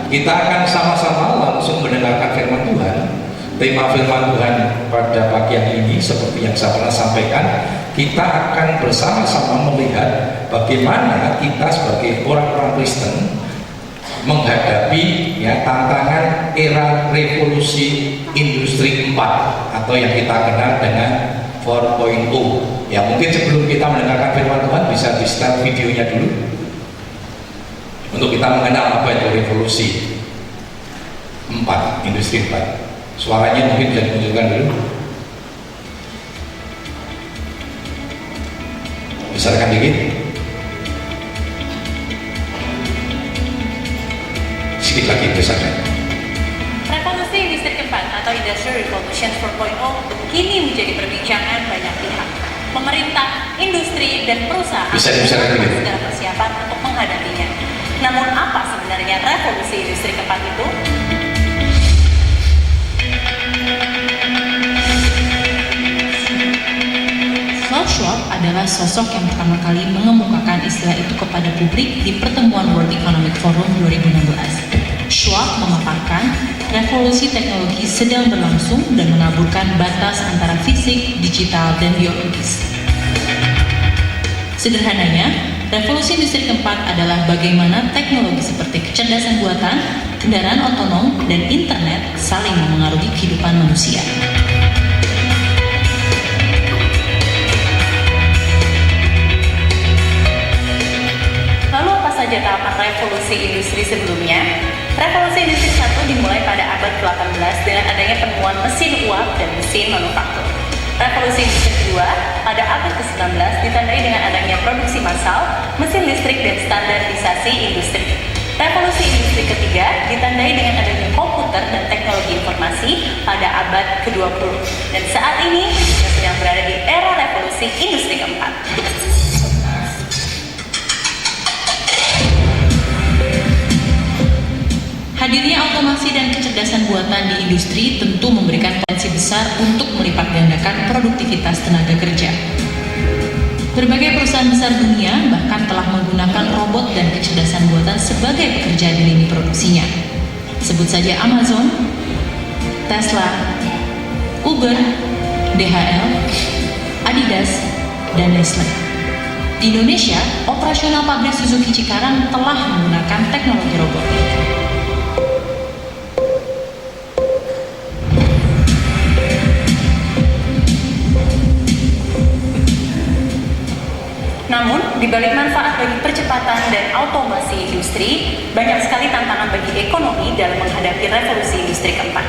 kita akan sama-sama langsung mendengarkan firman Tuhan. Tema firman Tuhan pada pagi ini seperti yang saya pernah sampaikan, kita akan bersama-sama melihat bagaimana kita sebagai orang-orang Kristen menghadapi tantangan era revolusi industri 4 atau yang kita kenal dengan 4.0. Ya, mungkin sebelum kita mendengarkan firman Tuhan bisa di start videonya dulu untuk kita mengenal apa itu revolusi 4, industri 4. Suaranya mungkin bisa dimunculkan dulu. Besarkan dikit. Sedikit lagi besarkan. Revolusi industri keempat atau Industrial Revolution 4.0 kini menjadi perbincangan banyak pihak. Pemerintah, industri, dan perusahaan dalam persiapan untuk menghadapinya. Namun apa sebenarnya revolusi industri keempat itu? Klaus Schwab adalah sosok yang pertama kali mengemukakan istilah itu kepada publik di pertemuan World Economic Forum 2016. Schwab memaparkan revolusi teknologi sedang berlangsung dan mengaburkan batas antara fisik, digital, dan biologis. Sederhananya, revolusi industri keempat adalah bagaimana teknologi seperti kecerdasan buatan, kendaraan otonom, dan internet saling memengaruhi kehidupan manusia. Lalu apa saja tahapan revolusi industri sebelumnya? Revolusi industri 1 dimulai pada abad ke-18 dengan adanya penemuan mesin uap dan mesin manufaktur. Revolusi industri kedua pada abad ke-19 ditandai dengan adanya produksi massal, mesin listrik, dan standarisasi industri. Revolusi industri ketiga ditandai dengan adanya komputer dan teknologi informasi pada abad ke-20. Dan saat ini kita sedang berada di era revolusi industri keempat. Hadirnya otomasi dan kecerdasan buatan di industri tentu memberikan potensi besar untuk melipat gandakan produktivitas tenaga kerja. Berbagai perusahaan besar dunia bahkan telah menggunakan robot dan kecerdasan buatan sebagai pekerja di lini produksinya. Sebut saja Amazon, Tesla, Uber, DHL, Adidas, dan Nestle. Di Indonesia, operasional pabrik Suzuki Cikarang telah menggunakan teknologi robot. Namun, di balik manfaat bagi percepatan dan otomasi industri, banyak sekali tantangan bagi ekonomi dalam menghadapi revolusi industri keempat.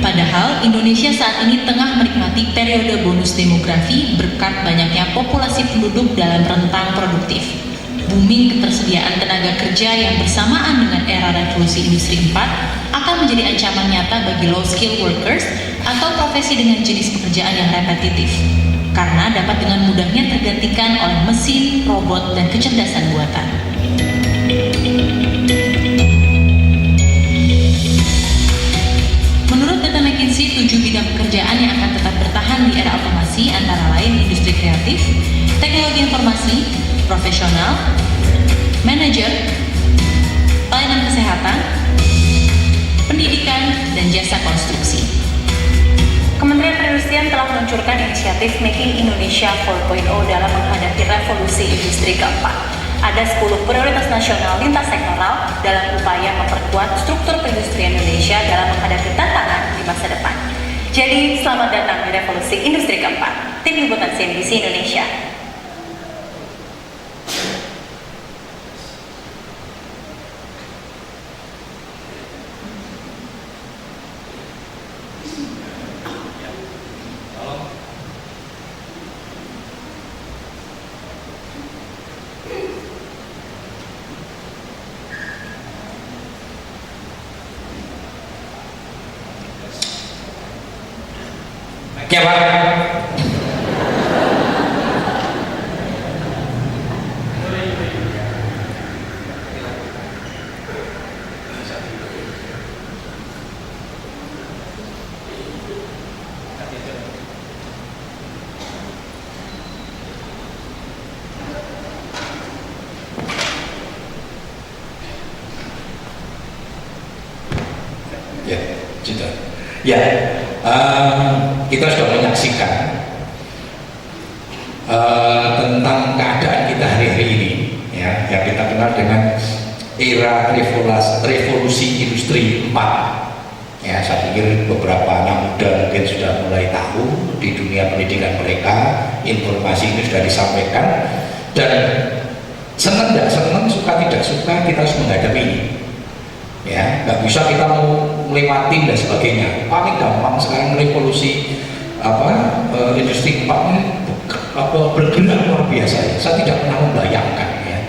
Padahal, Indonesia saat ini tengah menikmati periode bonus demografi berkat banyaknya populasi penduduk dalam rentang produktif. Booming ketersediaan tenaga kerja yang bersamaan dengan era revolusi industri 4 akan menjadi ancaman nyata bagi low skill workers atau profesi dengan jenis pekerjaan yang repetitif, karena dapat dengan mudahnya tergantikan oleh mesin, robot, dan kecerdasan buatan. Menurut data McKinsey, 7 bidang pekerjaan yang akan tetap bertahan di era otomasi antara lain industri kreatif, teknologi informasi, profesional, manajer, pelayanan kesehatan, pendidikan, dan jasa konstruksi. Kementerian Perindustrian telah meluncurkan inisiatif Making Indonesia 4.0 dalam menghadapi revolusi industri keempat. Ada 10 prioritas nasional lintas sektoral dalam upaya memperkuat struktur perindustrian Indonesia dalam menghadapi tantangan di masa depan. Jadi, selamat datang di revolusi industri keempat. Tim Liputan CNBC Indonesia. Ya, Pak. Sudah. Ya, kita sudah menyaksikan tentang keadaan kita hari-hari ini, ya, yang kita kenal dengan era revolusi industri 4. Ya, saya pikir beberapa anak muda mungkin sudah mulai tahu di dunia pendidikan mereka, informasi ini sudah disampaikan, dan senang tidak senang, suka tidak suka, kita harus menghadapi ini. Ya, nggak bisa kita mau melewati dan sebagainya. Paling gampang sekarang revolusi industri 4 ini bergerak luar biasa. Ya. Saya tidak pernah membayangkan. Ya.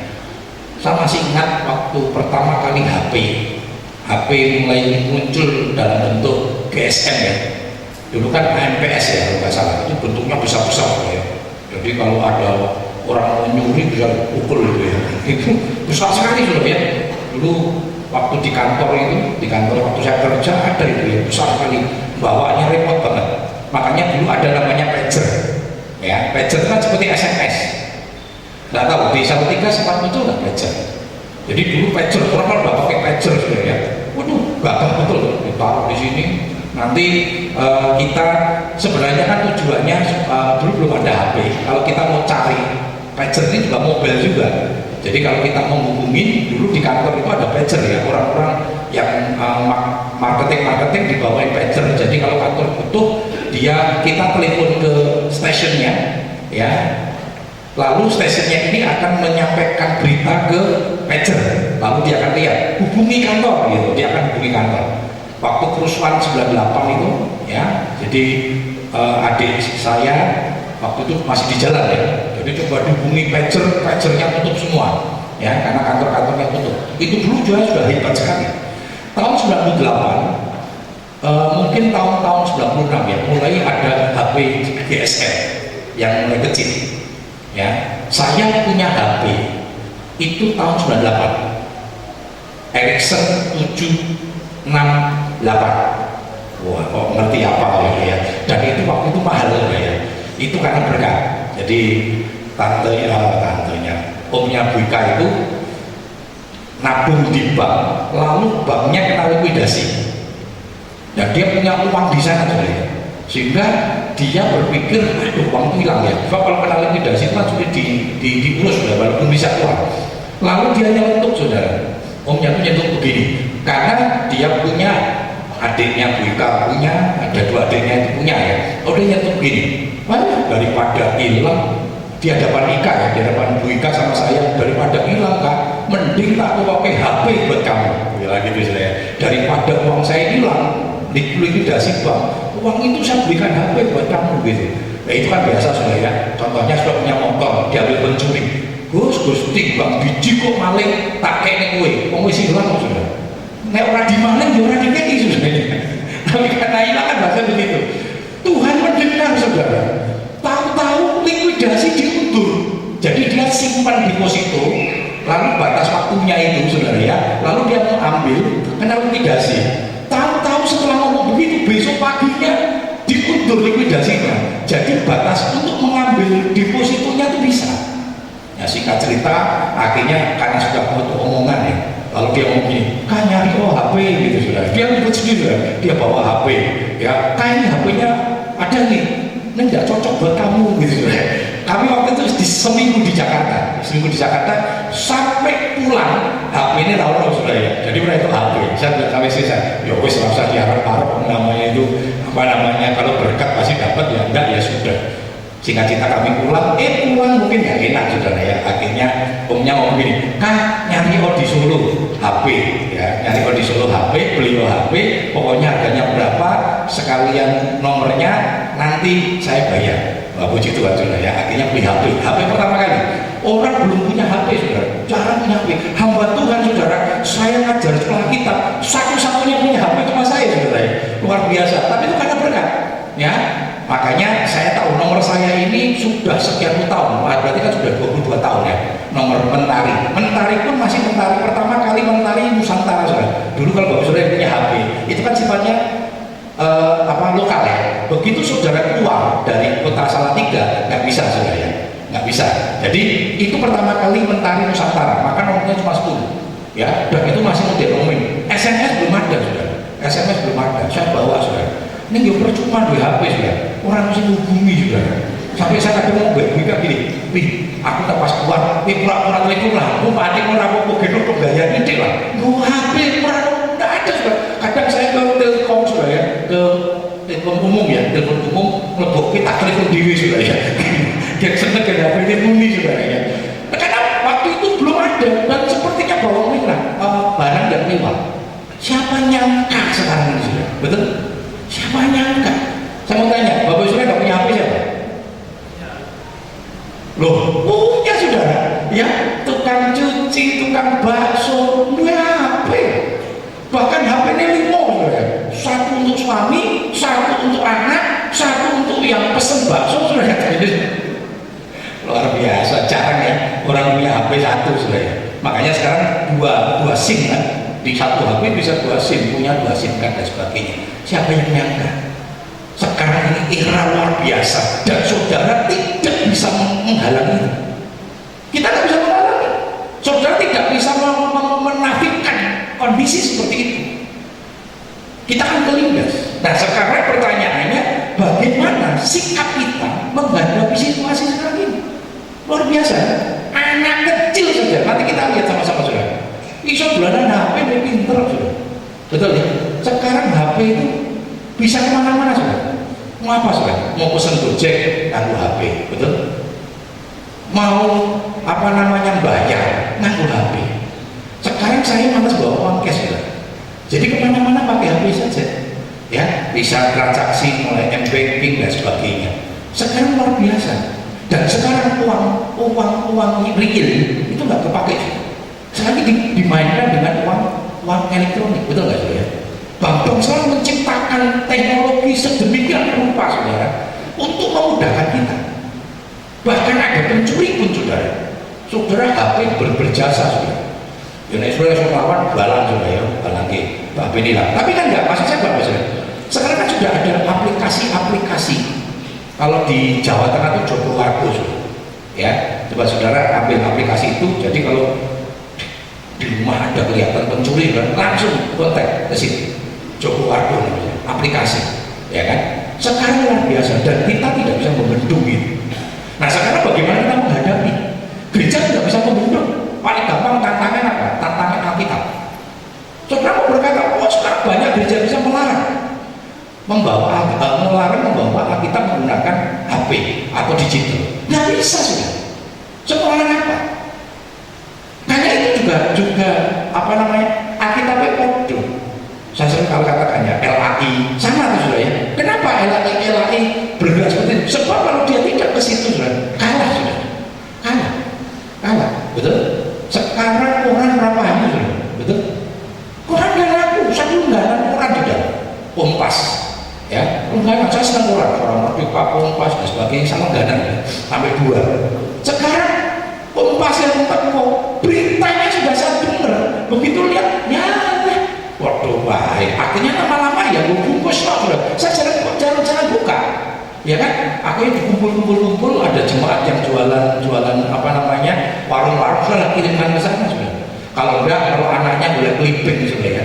Saya masih ingat waktu pertama kali HP mulai muncul dalam bentuk GSM ya. Dulu kan AMPS ya kalau nggak salah, itu bentuknya besar-besar ya. Jadi kalau ada orang mau nyuri bisa pukul gitu ya. Itu besar sekali sudah ya. Dulu waktu di kantor waktu saya kerja ada itu ya, besar sekali, bawaannya repot banget. Makanya dulu ada namanya pager. Ya, pager kan seperti SMS. Nggak tahu di Salatiga sempat muncul nggak pager? Jadi dulu pager, orang kalau nggak pakai pager sudah ya, waduh, gagah betul, ditaruh di sini. Nanti kita sebenarnya kan tujuannya dulu belum ada HP. Kalau kita mau cari pager ini juga mobile juga. Jadi kalau kita mau hubungin, dulu di kantor itu ada pager ya, orang-orang yang marketing dibawain pager. Jadi kalau kantor butuh, kita telepon ke stasiunnya, ya. Lalu stasiunnya ini akan menyampaikan berita ke pager, lalu dia akan lihat, hubungi kantor gitu, dia akan hubungi kantor. Waktu kerusuhan 98 itu, ya, jadi adik saya waktu itu masih di jalan ya, jadi coba dihubungi pagernya tutup semua, ya, karena kantor-kantornya tutup. Itu dulu juga sudah hebat sekali. Tahun 98, mungkin tahun-tahun 96 ya, mulai ada HP GSM yang mulai kecil. Ya, saya punya HP itu tahun 98, Ericsson 768. Wah, kok ngerti apa ya? Dan itu waktu itu mahal ya. Itu karena berkat. Jadi tantenya, omnya Bu Ika itu nabung di bank, lalu banknya kena likuidasi. Dan dia punya uang di sana sebenarnya. Sehingga dia berpikir, aduh uang itu hilang ya. Sebab kalau kena likuidasi itu kan sudah diurus sudah, walaupun bisa keluar. Lalu dia nyelentuk saudara. Omnya itu nyelentuk begini, karena dia punya adiknya Bu Ika punya, ada 2 adiknya itu punya ya. Oh dia nyelentuk begini, wah daripada hilang di hadapan Ika ya, di hadapan Bu Ika sama saya, daripada hilang Kak, mending tak pakai HP buat kamu. Bilang gitu saya. Daripada uang saya hilang likuidasi bank, uang itu saya berikan HP buat kamu gitu. Nah itu kan biasa sudah ya. Contohnya sudah punya motor, diambil pencuri. Gus bang biji kok maling tak kayak gue, mau isi hilang sudah. Nek orang di maling, orang di kaki sudah. Tapi karena hilang kan bahasa begitu. Tuhan mendengar saudara. Tahu-tahu likuidasi diundur. Jadi dia simpan deposito, lalu batas waktunya itu saudara ya. Lalu dia mau ambil, kena likuidasi. Tahu-tahu setelah ngomong begitu, besok paginya diundur likuidasinya. Jadi batas untuk mengambil depositonya itu bisa. Ya singkat cerita, akhirnya karena sudah butuh omongan ya, lalu dia ngomong gini, kan nyari HP gitu sudah. Dia ribut sendiri, dia bawa HP, ya, ini HP-nya ada nih, ini nggak cocok buat kamu gitu sudah. Kami waktu itu seminggu di Jakarta, sampai pulang HP ini tahu sudah ya. Jadi mereka itu HP, saya bilang sampai sisa, ya wes rasa diharap-harap namanya itu kalau berkat pasti dapat ya, enggak ya sudah. Singkat cerita kami pulang mungkin nggak enak saudara ya. Akhirnya omnya ngomong gini, Kak nyari di Solo HP ya, nyari di Solo HP, beli HP, pokoknya harganya berapa, sekalian nomornya nanti saya bayar. Wah puji Tuhan saudara ya, akhirnya beli HP pertama kali. Orang belum punya HP saudara, jarang punya HP. Hamba Tuhan saudara, saya ngajar sekolah kitab, satu-satunya punya HP cuma saya saudara ya. Luar biasa, tapi itu karena berkat ya. Makanya saya tahu nomor saya ini sudah sekian tahun, berarti kan sudah 22 tahun ya. Nomor mentari pun masih mentari, pertama kali mentari Nusantara saudara. Dulu kalau bapak saudara punya HP, itu kan sifatnya lokal ya. Begitu saudara keluar dari kota Salatiga, nggak bisa saudara ya, nggak bisa. Jadi itu pertama kali mentari Nusantara, maka nomornya cuma 10 ya, dan itu masih model roaming. SMS belum ada saudara. SMS belum ada, saya bawa saudara. Ini juga percuma di HP saudara, orang mesti hubungi saudara. Sampai saya kadang mau buka gini, wih, aku tak pas keluar, wih pura-pura telepon lah, aku mati orang mau begitu untuk gaya ini lah, gue HP pura-pura, tidak ada saudara. Kadang saya ke Telkom saudara ya, ke telepon umum ya, telepon umum, ngelebok kita telepon dewi saudara ya. Dia seneng ke HP ini muni saudara ya. Karena waktu itu belum ada, dan sepertinya bawang merah, barang yang mewah. Siapa nyangka sekarang ini saudara, betul? Siapa nyangka? Saya mau tanya, Bapak Saudara nggak punya HP siapa? Loh, punya saudara, ya tukang cuci, tukang bakso, punya HP. Bahkan HP ini 5 saudara, satu untuk suami, satu untuk anak, satu untuk yang pesen bakso saudara. Luar biasa, jarang ya orang punya HP satu saudara. Makanya sekarang dua SIM kan, di satu HP bisa 2 SIM, punya 2 SIM kan dan sebagainya. Siapa yang menyangka? Sekarang ini era luar biasa dan saudara tidak bisa menghalangi. Kita tidak bisa menghalangi. Saudara tidak bisa menafikan kondisi seperti itu. Kita akan kelindas. Nah sekarang pertanyaannya, bagaimana sikap kita menghadapi situasi sekarang ini? Luar biasa. Anak kecil saja. Nanti kita lihat sama-sama saudara. Iso bulanan HP dia pinter saudara. Betul ya? Sekarang HP itu bisa kemana-mana saudara. Mau apa saudara? Mau pesen Gojek nganggo HP, betul? Mau apa namanya bayar nganggo HP. Sekarang saya malas bawa uang cash saudara. Jadi kemana-mana pakai HP saja, ya bisa transaksi mulai m-banking dan sebagainya. Sekarang luar biasa. Dan sekarang uang real itu nggak kepake. Sekarang dimainkan dengan uang elektronik, betul nggak saudara? Bank selalu menciptakan teknologi sedemikian rupa saudara untuk memudahkan kita. Bahkan ada pencuri pun saudara HP berjasa saudara. Yunus lawan balang saudara ya, balang ke HP ini lah. Tapi kan nggak, maksud saya apa saudara? Sekarang kan sudah ada aplikasi-aplikasi. Kalau di Jawa Tengah itu Joko Wargo ya, coba saudara ambil aplikasi itu. Jadi kalau di rumah ada kelihatan pencuri langsung kontak ke situ. Joko Wargo namanya, aplikasi, ya kan? Sekarang luar biasa dan kita tidak bisa membendung itu. Nah sekarang bagaimana kita menghadapi? Gereja tidak bisa membendung. Paling gampang tantangan apa? Tantangan Alkitab. Saudara mau berkata, oh sekarang banyak gereja bisa melarang membawa Alkitab menggunakan HP atau digital. Nggak bisa sudah. Sekolah apa? Karena itu juga apa namanya? Alkitab itu saya sering kalau katakannya LAI sama tuh sudah ya. Kenapa LAI bergerak seperti itu? Sebab kalau dia tidak ke situ sudah kalah, betul? Sekarang orang berapa hari sudah, betul? Orang nggak laku, satu unggahan orang tidak Kompas, ya unggahan saya senang orang Merdeka, Kompas dan sebagainya sama unggahan ya, sampai 2. Sekarang Kompas yang teko beritanya sudah saya dengar, begitu lihat ya. Waduh baik, akhirnya lama-lama ya gue bungkus lah sudah. Saya jarang buka, ya kan? Aku yang dikumpul, ada jemaat yang jualan apa namanya warung-warung sudah kirimkan ke sana sudah. Kalau enggak, kalau anaknya boleh clipping sudah ya.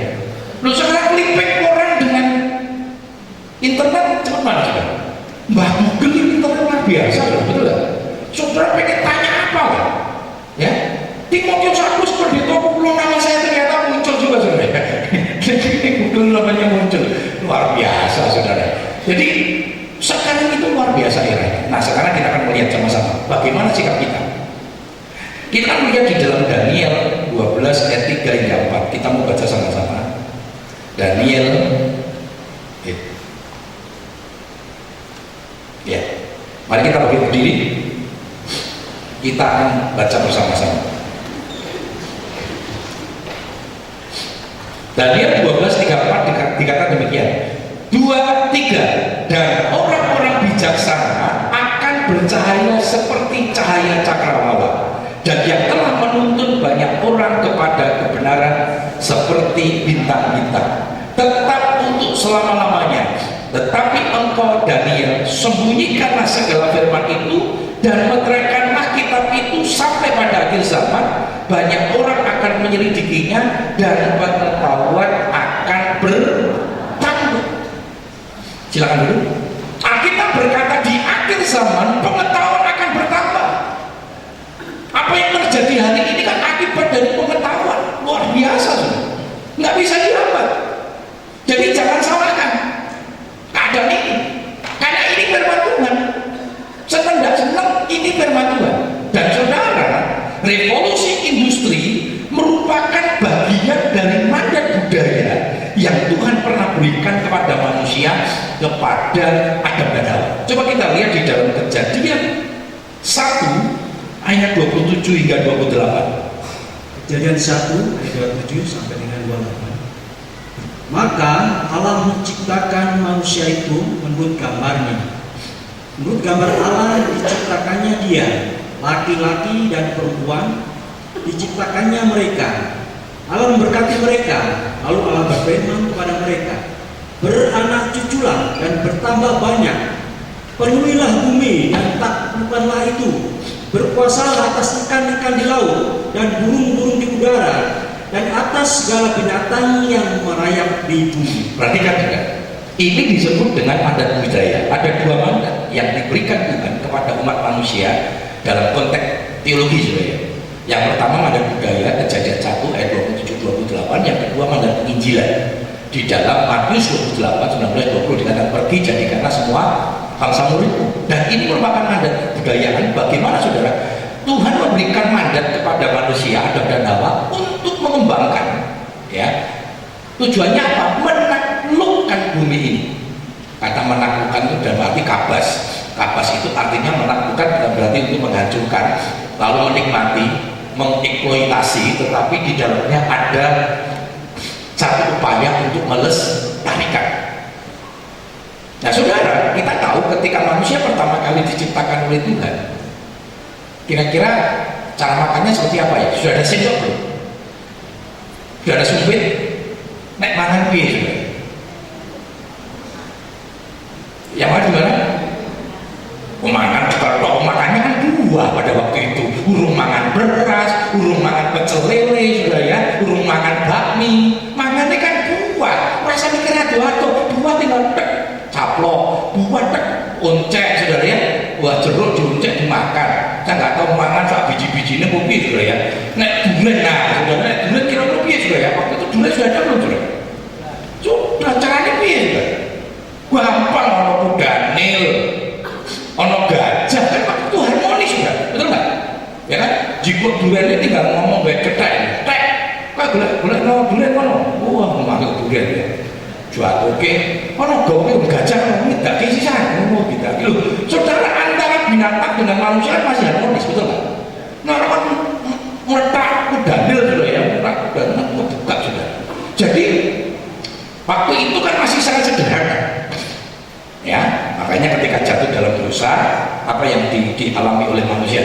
Lu sekarang clipping orang dengan internet cepat mana sudah? Mbak Google internet luar biasa sudah, betul nggak? Saudara pengen tanya apa lah? Ya, Timotius Agus Pendeta Pulau nama saya ternyata muncul juga saudara. Jadi Google namanya muncul, luar biasa saudara. Jadi sekarang itu luar biasa eranya. Nah sekarang kita akan melihat sama-sama bagaimana sikap kita. Kita akan melihat di dalam Daniel 12 ayat 3 hingga 4. Kita mau baca sama-sama. Daniel, ya, mari kita bagi berdiri. Kita akan baca bersama-sama. Daniel 12:34 dikatakan demikian. 2, 3 dan orang-orang bijaksana akan bercahaya seperti cahaya cakrawala, dan yang telah menuntun banyak orang kepada kebenaran seperti bintang-bintang, tetap untuk selama-lamanya. Tetapi engkau Daniel, sembunyikanlah segala firman itu dan meteraikanlah kitab itu sampai pada akhir zaman. Banyak orang akan menyelidikinya dan pengetahuan akan Silakan dulu. Alkitab berkata di akhir zaman pengetahuan akan bertambah. Apa yang terjadi hari ini kan akibat dari pengetahuan luar biasa, nggak bisa dihambat. Jadi jangan salahkan keadaan ini, karena ini firman Tuhan. Senang nggak senang, ini firman Tuhan. Dan saudara, revolusi industri merupakan bagian dari mandat budaya yang Tuhan pernah berikan kepada manusia, kepada Adam dan Hawa. Coba kita lihat di dalam Kejadian 1 ayat 27 hingga 28. Kejadian 1 ayat 27 sampai dengan 28. Maka Allah menciptakan manusia itu menurut gambarnya. Menurut gambar Allah diciptakannya dia, laki-laki dan perempuan diciptakannya mereka. Allah memberkati mereka, lalu Allah berfirman kepada mereka, beranak cuculah dan bertambah banyak, penuhilah bumi dan taklukkanlah itu, berkuasalah atas ikan-ikan di laut dan burung-burung di udara dan atas segala binatang yang merayap di bumi. Perhatikan juga, ini disebut dengan mandat budaya. Ada dua mandat yang diberikan Tuhan kepada umat manusia dalam konteks teologi, saudara. Yang pertama mandat budaya, Kejadian 1 ayat 27-28. Yang kedua mandat penginjilan. Di dalam Matius 28, 19-20 dikatakan pergi jadikanlah semua bangsa muridku. Dan ini merupakan mandat budayaan. Bagaimana saudara? Tuhan memberikan mandat kepada manusia Adam dan Hawa untuk mengembangkan, ya. Tujuannya apa? Menaklukkan bumi ini. Kata menaklukkan itu dalam arti kabas. Kabas itu artinya menaklukkan, bukan berarti untuk menghancurkan, lalu menikmati, mengeksploitasi, tetapi di dalamnya ada satu upaya untuk melestarikan. Nah saudara, kita tahu ketika manusia pertama kali diciptakan oleh Tuhan, kira-kira cara makannya seperti apa ya? Sudah ada sendok belum? Sudah ada sumpit? Nek mangan piye sudah? Yang mana gimana? Mangan kalau makannya kan dua pada waktu itu. Urung mangan beras, urung mangan pecel lele, sudah ya, urung mangan bakmi. Mangannya kan buah. Rasa mikir ado-ado, buah tinggal tek, caplok, buah tek, oncek, saudara ya. Buah jeruk dioncek dimakan. Saya nggak tahu mangan soal biji-bijinya mau piye, saudara ya. Nek durian, nah, saudara, nek durian kira-kira piye, saudara ya. Waktu itu durian sudah ada belum, saudara? Sudah, caranya piye, saudara? Gampang, ono kudanil, ono gajah, kan waktu itu harmonis, sudah, betul nggak? Ya kan? Jika durian ini tinggal ngomong baik ketek, tek, kok golek no durian kono, wah manggil durian ya. Jual oke, kono gawe gajah kono tidak kisisan, ngomong kita. Loh, saudara, antara binatang dengan manusia masih harmonis, betul nggak? Nah, kan meletak kudanil sudah ya, meletak kudanil buka sudah. Jadi waktu itu kan masih sangat sederhana. Ya, makanya ketika jatuh dalam dosa, apa yang dialami oleh manusia?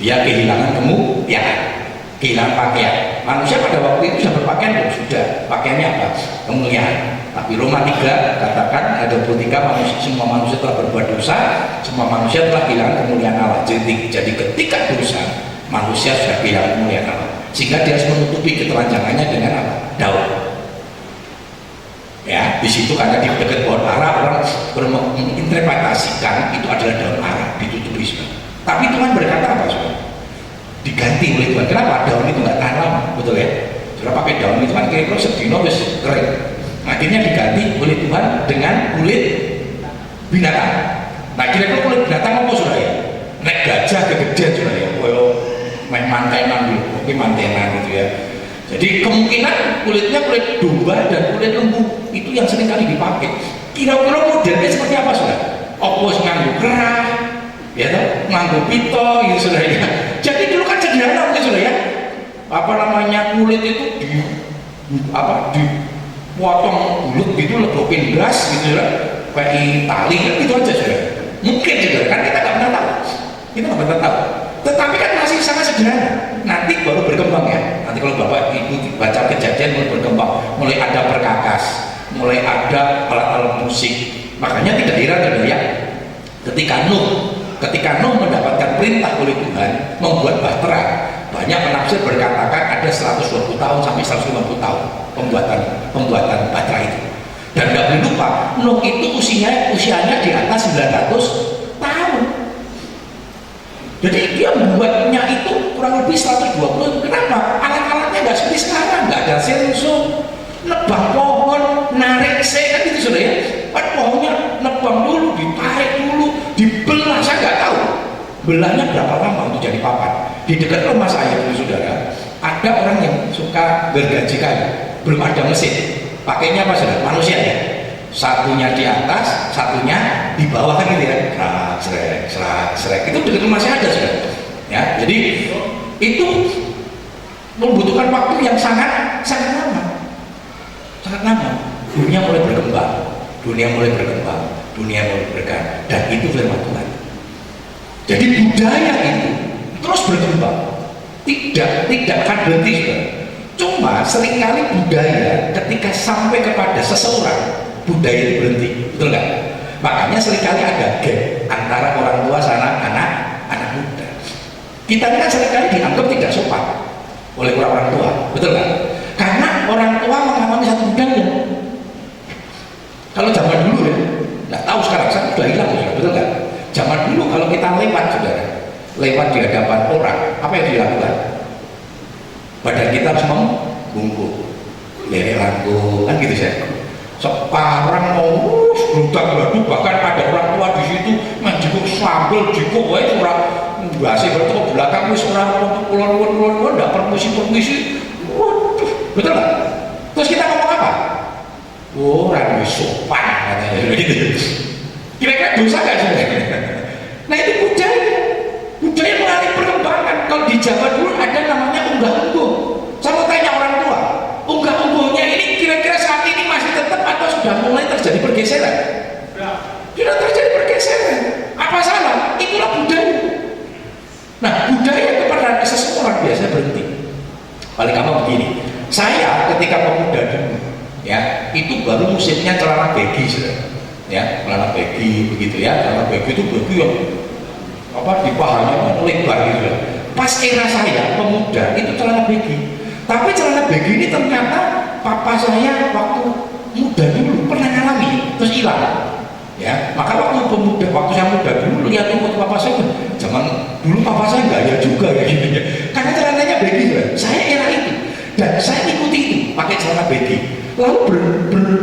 Dia kehilangan kemuliaan, kehilangan pakaian. Manusia pada waktu itu sudah berpakaian, sudah pakaiannya apa? Kemuliaan. Tapi Roma 3 katakan ada 23 manusia, semua manusia telah berbuat dosa, semua manusia telah kehilangan kemuliaan Allah. Jadi ketika dosa, manusia sudah kehilangan kemuliaan Allah, sehingga dia harus menutupi ketelanjangannya dengan apa? Daun. Ya, di situ karena di dekat pohon ara orang menginterpretasikan itu adalah daun ara, ditutupi sudah. Tapi Tuhan berkata apa sudah? Diganti oleh Tuhan. Kenapa? Daun itu nggak tahan lama, betul ya? Sudah pakai daun itu kan kira-kira sedino wis kering. Akhirnya diganti oleh Tuhan dengan kulit binatang. Nah kira-kira kulit binatang apa sudah ya? Nek gajah kegedean sudah ya? Koyo main mantenan dulu, oke mantenan gitu ya. Jadi kemungkinan kulitnya kulit domba dan kulit lembu itu yang sering kali dipakai. Kira-kira modelnya seperti apa sudah? Opos nganggo kerah, ya toh, nganggo pito, gitu sudah ya. Jadi dulu kan sederhana mungkin sudah ya. Apa namanya kulit itu dipotong bulut gitu, lebokin gas gitu ya, pakai tali kan gitu aja sudah. Mungkin juga kan kita nggak pernah tahu, kita nggak pernah tahu. Tetapi kan masih sangat sederhana. Nanti baru berkembang ya. Nanti kalau Bapak Ibu baca Kejadian mulai berkembang, mulai ada perkakas, mulai ada alat-alat musik. Makanya tidak heran ya, ketika Nuh mendapatkan perintah oleh Tuhan membuat bahtera, banyak penafsir berkatakan ada 120 tahun sampai 150 tahun pembuatan bahtera itu. Dan nggak boleh lupa, Nuh itu usianya di atas 900 tahun. Jadi dia membuatnya itu kurang lebih 120. Kenapa? Alat-alatnya nggak seperti sekarang, nggak ada sensor, nebang pohon, narik kan gitu sudah ya. Kan pohonnya nebang dulu, ditarik dulu, dibelah, saya nggak tahu belahnya berapa lama untuk jadi papan. Di dekat rumah saya dulu saudara, ada orang yang suka gergaji kayu, belum ada mesin, pakainya apa saudara? Manusia ya. Satunya di atas, satunya di bawah kan gitu ya. Serak. Itu dekat rumah saya ada sudah. Ya, jadi itu membutuhkan waktu yang sangat lama. Sangat lama. Dunia mulai berkembang, dunia mulai berkembang, dan itu firman Tuhan. Jadi budaya itu terus berkembang, tidak akan berhenti. Cuma seringkali budaya ketika sampai kepada seseorang, budaya itu berhenti, betul nggak? Makanya seringkali ada gap antara orang tua sama anak muda. Kita ini kan seringkali dianggap tidak sopan oleh orang tua, betul nggak? Karena orang tua mengalami satu budaya. Kalau zaman dulu ya, nggak tahu sekarang sudah hilang ya, betul nggak? Zaman dulu kalau kita lewat di hadapan orang, apa yang dilakukan? Badan kita harus membungkuk, lere langkung, kan gitu saya. Sekarang mau berudak-berudak, bahkan ada orang tua di situ menjikuk sambal, jikuk, orang bahasa bertemu belakang, orang pulau nggak permisi, waduh, betul nggak? Terus kita ngomong apa? Orang sopan katanya gitu. Kira-kira dosa nggak sih? Nah itu budaya mengalami perkembangan. Kalau di Jawa dulu ada namanya unggah-ungguh. Saya mau tanya orang tua, unggah-ungguhnya ini kira-kira saat ini masih tetap atau sudah mulai terjadi pergeseran? Sudah terjadi pergeseran. Apa salah? Itulah budaya. Nah budaya kepada seseorang biasanya berhenti. Paling gampang begini, saya ketika pemuda dulu, ya itu baru musimnya celana baggy, ya celana baggy begitu ya, celana baggy itu baggy yang apa di pahanya lebar gitu ya. Pas era saya pemuda itu celana baggy, tapi celana baggy ini ternyata papa saya waktu muda dulu pernah ngalami terus hilang. Ya, maka waktu saya muda dulu lihat foto papa saya, zaman dulu papa saya gaya juga ya gitu ya. Karena celananya baggy ya. Saya era itu dan saya ikuti itu pakai celana baggy. Lalu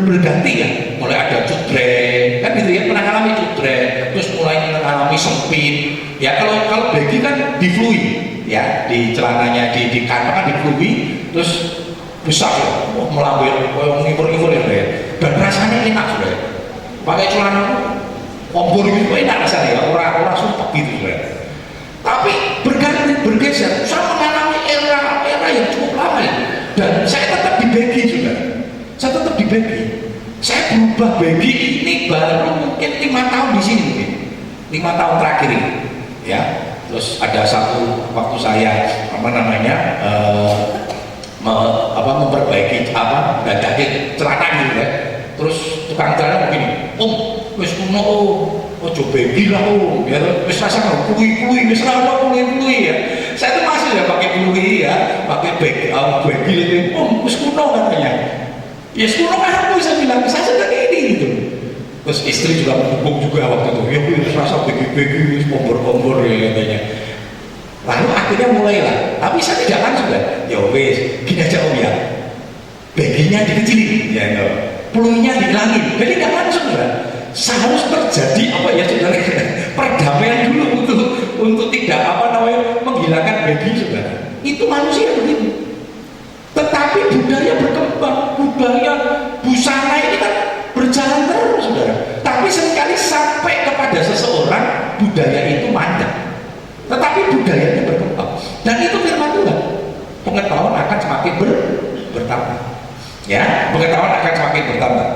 berganti ya, mulai ada cutret, kan gitu ya, pernah ngalami cutret, terus mulai mengalami sempit. Ya kalau baggy kan di fluid, ya di celananya di kantong kan di fluid, terus besar ya, melambai, ngibur-ngibur ya, dan rasanya enak sudah. Ya. Pakai celana kompor gitu enak rasanya ya, orang sumpah gitu sudah. Tapi bergeser, saya mengalami era yang cukup lama ya, dan saya tetap di baggy juga. Saya tetap di baggy. Saya berubah baggy ini baru mungkin 5 tahun di sini mungkin. 5 tahun terakhir ini. Ya. Terus ada satu waktu saya memperbaiki dadakin celana gitu ya. Terus tukang celana begini, wis kuno ojo baggy lah ya wis rasa kuwi wis ora kuwi ya. Saya tuh masih ya pakai kuwi ya, pakai baggy wis kuno katanya. Ya sekolah kan aku bisa bilang, saya sudah kayak ini gitu. Terus istri juga mendukung juga waktu itu. Ya gue rasa begi-begi, kompor-kompor ya katanya. Lalu akhirnya mulailah. Tapi saya tidak langsung kan. Ya wes, gini aja om ya. Beginya dikecilin, ya enggak. Peluitnya dihilangin. Jadi tidak langsung kan. Seharus terjadi apa ya saudara? Perdamaian dulu untuk tidak menghilangkan begi saudara. Itu manusia begitu. Tetapi budaya berkembang, budaya busana ini kan berjalan terus saudara. Tapi seringkali sampai kepada seseorang budaya itu mandek. Tetapi budayanya berkembang. Dan itu firman Tuhan. Pengetahuan akan semakin bertambah. Ya, pengetahuan akan semakin bertambah.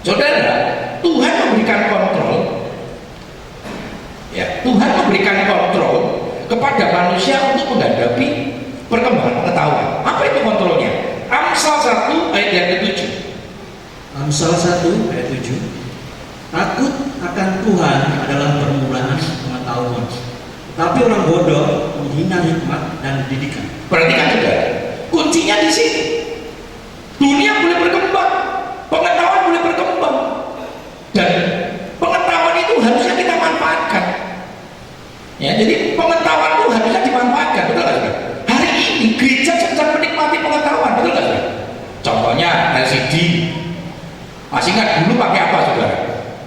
Saudara, Tuhan memberikan kontrol. Ya, Tuhan memberikan kontrol kepada manusia untuk menghadapi perkembangan pengetahuan. Apa itu kontrolnya? Amsal 1 ayat yang ke-7. Amsal 1 ayat 7. Takut akan Tuhan adalah permulaan pengetahuan, tapi orang bodoh menghina hikmat dan didikan. Perhatikan juga, kuncinya di sini. Dunia boleh berkembang, pengetahuan boleh berkembang. Masih ingat dulu pakai apa saudara?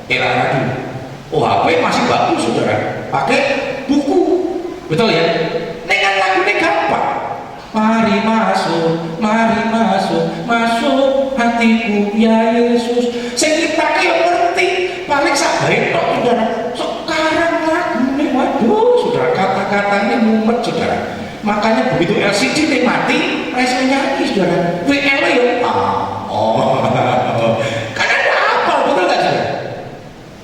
Era dulu. Oh, HP masih bagus saudara, pakai buku, betul ya? Dengan lagu ini gampang. Mari masuk, masuk hatiku ya Yesus. Saya kita kayak ngerti, paling sabarin kok saudara. Sekarang lagu ini, waduh saudara, kata-katanya mumet saudara. Makanya begitu LCD ini mati, saya nyanyi saudara. WL ya, karena ada apa, betul nggak saudara?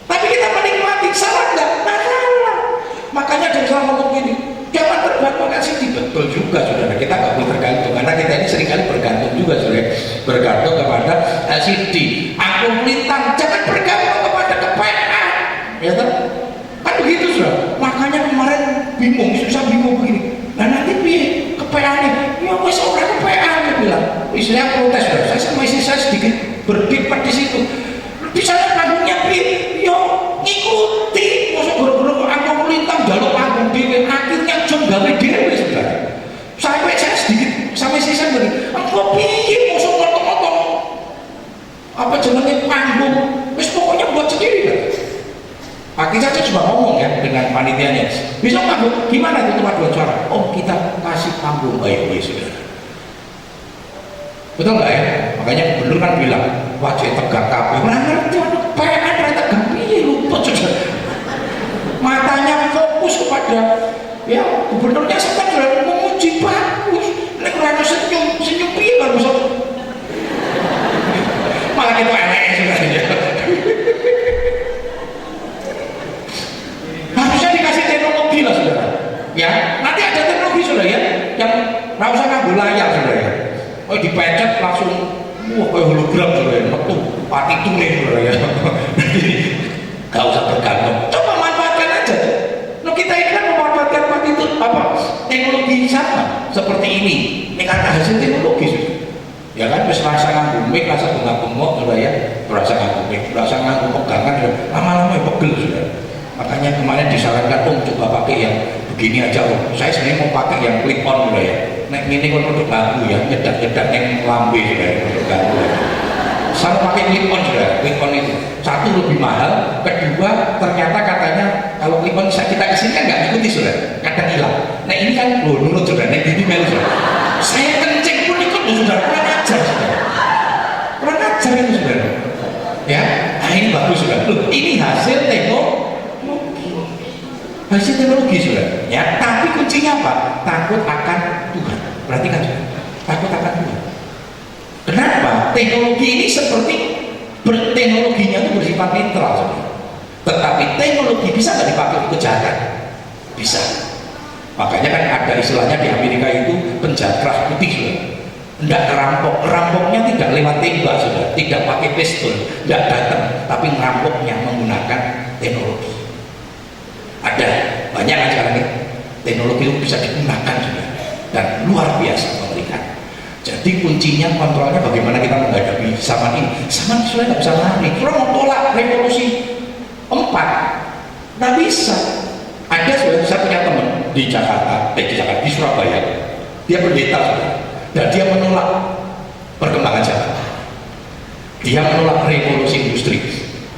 Tapi kita menikmati, salah nggak? Salah. Makanya ada yang salah ngomong gini, jangan tergantung LCD. Betul juga saudara, kita nggak boleh tergantung, karena kita ini seringkali bergantung juga saudara, bergantung kepada LCD. Aku melintang, jangan bergantung kepada kepekaan, ya kan? Kan begitu saudara. Makanya kemarin bingung, susah bingung begini. Nah nanti piye kepeane? Ya wis ora kepeane bilang. Istrinya protes saudara. Saya sama istri saya sedikit berdebat di situ. Di sana panggungnya piye? Yo ngikuti. Mosok boro-boro aku melintang jaluk panggung dhewe, akhirnya jom gawe dhewe saudara. Sampai saya sedikit sama istri saya begini, "Engko piye mosok motong-motong apa jenenge panggung? Wis pokoknya buat sendiri kan." Akhirnya saya coba ngomong ya dengan panitianya, bisa panggung gimana itu paduan suara? Oh kita kasih panggung baik-baik saudara. Betul nggak ya? Makanya gubernur kan bilang wajah tegak kabeh. Orang ngerti ada PN tegak piye luput saudara. Matanya fokus kepada ya gubernurnya sempat sudah memuji bagus. Nek ora senyum piye bagus. Malah kita elek saudara. Harusnya dikasih teknologi lah saudara. Ya, nanti ada teknologi saudara ya, yang nggak usah ngambil layar saudara ya. Oh dipencet langsung, wah kayak hologram saudara ya, metu partitur saudara ya. Nanti nggak usah bergantung. Coba manfaatkan aja. Nah kita ini kan memanfaatkan partitur apa? Teknologi sama seperti ini. Ini karena hasil teknologi saudara. Ya kan, wis rasa nganggo mic, rasa bengak-bengok saudara ya, rasa nganggo mic, rasa nganggo pegangan, lama-lama ya pegel saudara. Makanya kemarin disarankan coba pakai yang begini aja Om. Saya sebenarnya mau pakai yang clip on juga ya. Nek ini kan untuk lagu ya, nyedak-nyedak yang lambe juga ya, untuk lagu. Saya pakai clip on juga, clip on itu. Satu lebih mahal, kedua ternyata katanya kalau clip on kita kesini kan nggak ikuti sudah, kadang hilang. Nah ini kan nurut sudah, nek ini melu sudah. Saya kencing pun ikut sudah, kurang ajar sudah. Kurang ajar itu sudah. Ya, nah ini bagus sudah. Loh, ini hasil teknologi sudah ya, tapi kuncinya apa? Takut akan Tuhan. Perhatikan sudah, takut akan Tuhan. Kenapa? Teknologi ini seperti teknologinya itu bersifat netral sudah. Tetapi teknologi bisa nggak dipakai untuk kejahatan? Bisa. Makanya kan ada istilahnya di Amerika itu penjahat keras putih sudah. Tidak ngerampok, ngerampoknya tidak lewat tembak sudah, tidak pakai pistol, tidak datang, tapi ngerampoknya menggunakan teknologi. Ada banyak kan sekarang ini teknologi itu bisa digunakan juga dan luar biasa mengerikan. Jadi kuncinya kontrolnya bagaimana kita menghadapi zaman ini. Zaman sudah nggak bisa lari. Kalau mau tolak revolusi 4 nggak bisa. Ada saya punya teman di Jakarta, di Surabaya, dia pendeta sudah, dan dia menolak perkembangan zaman. Dia menolak revolusi industri.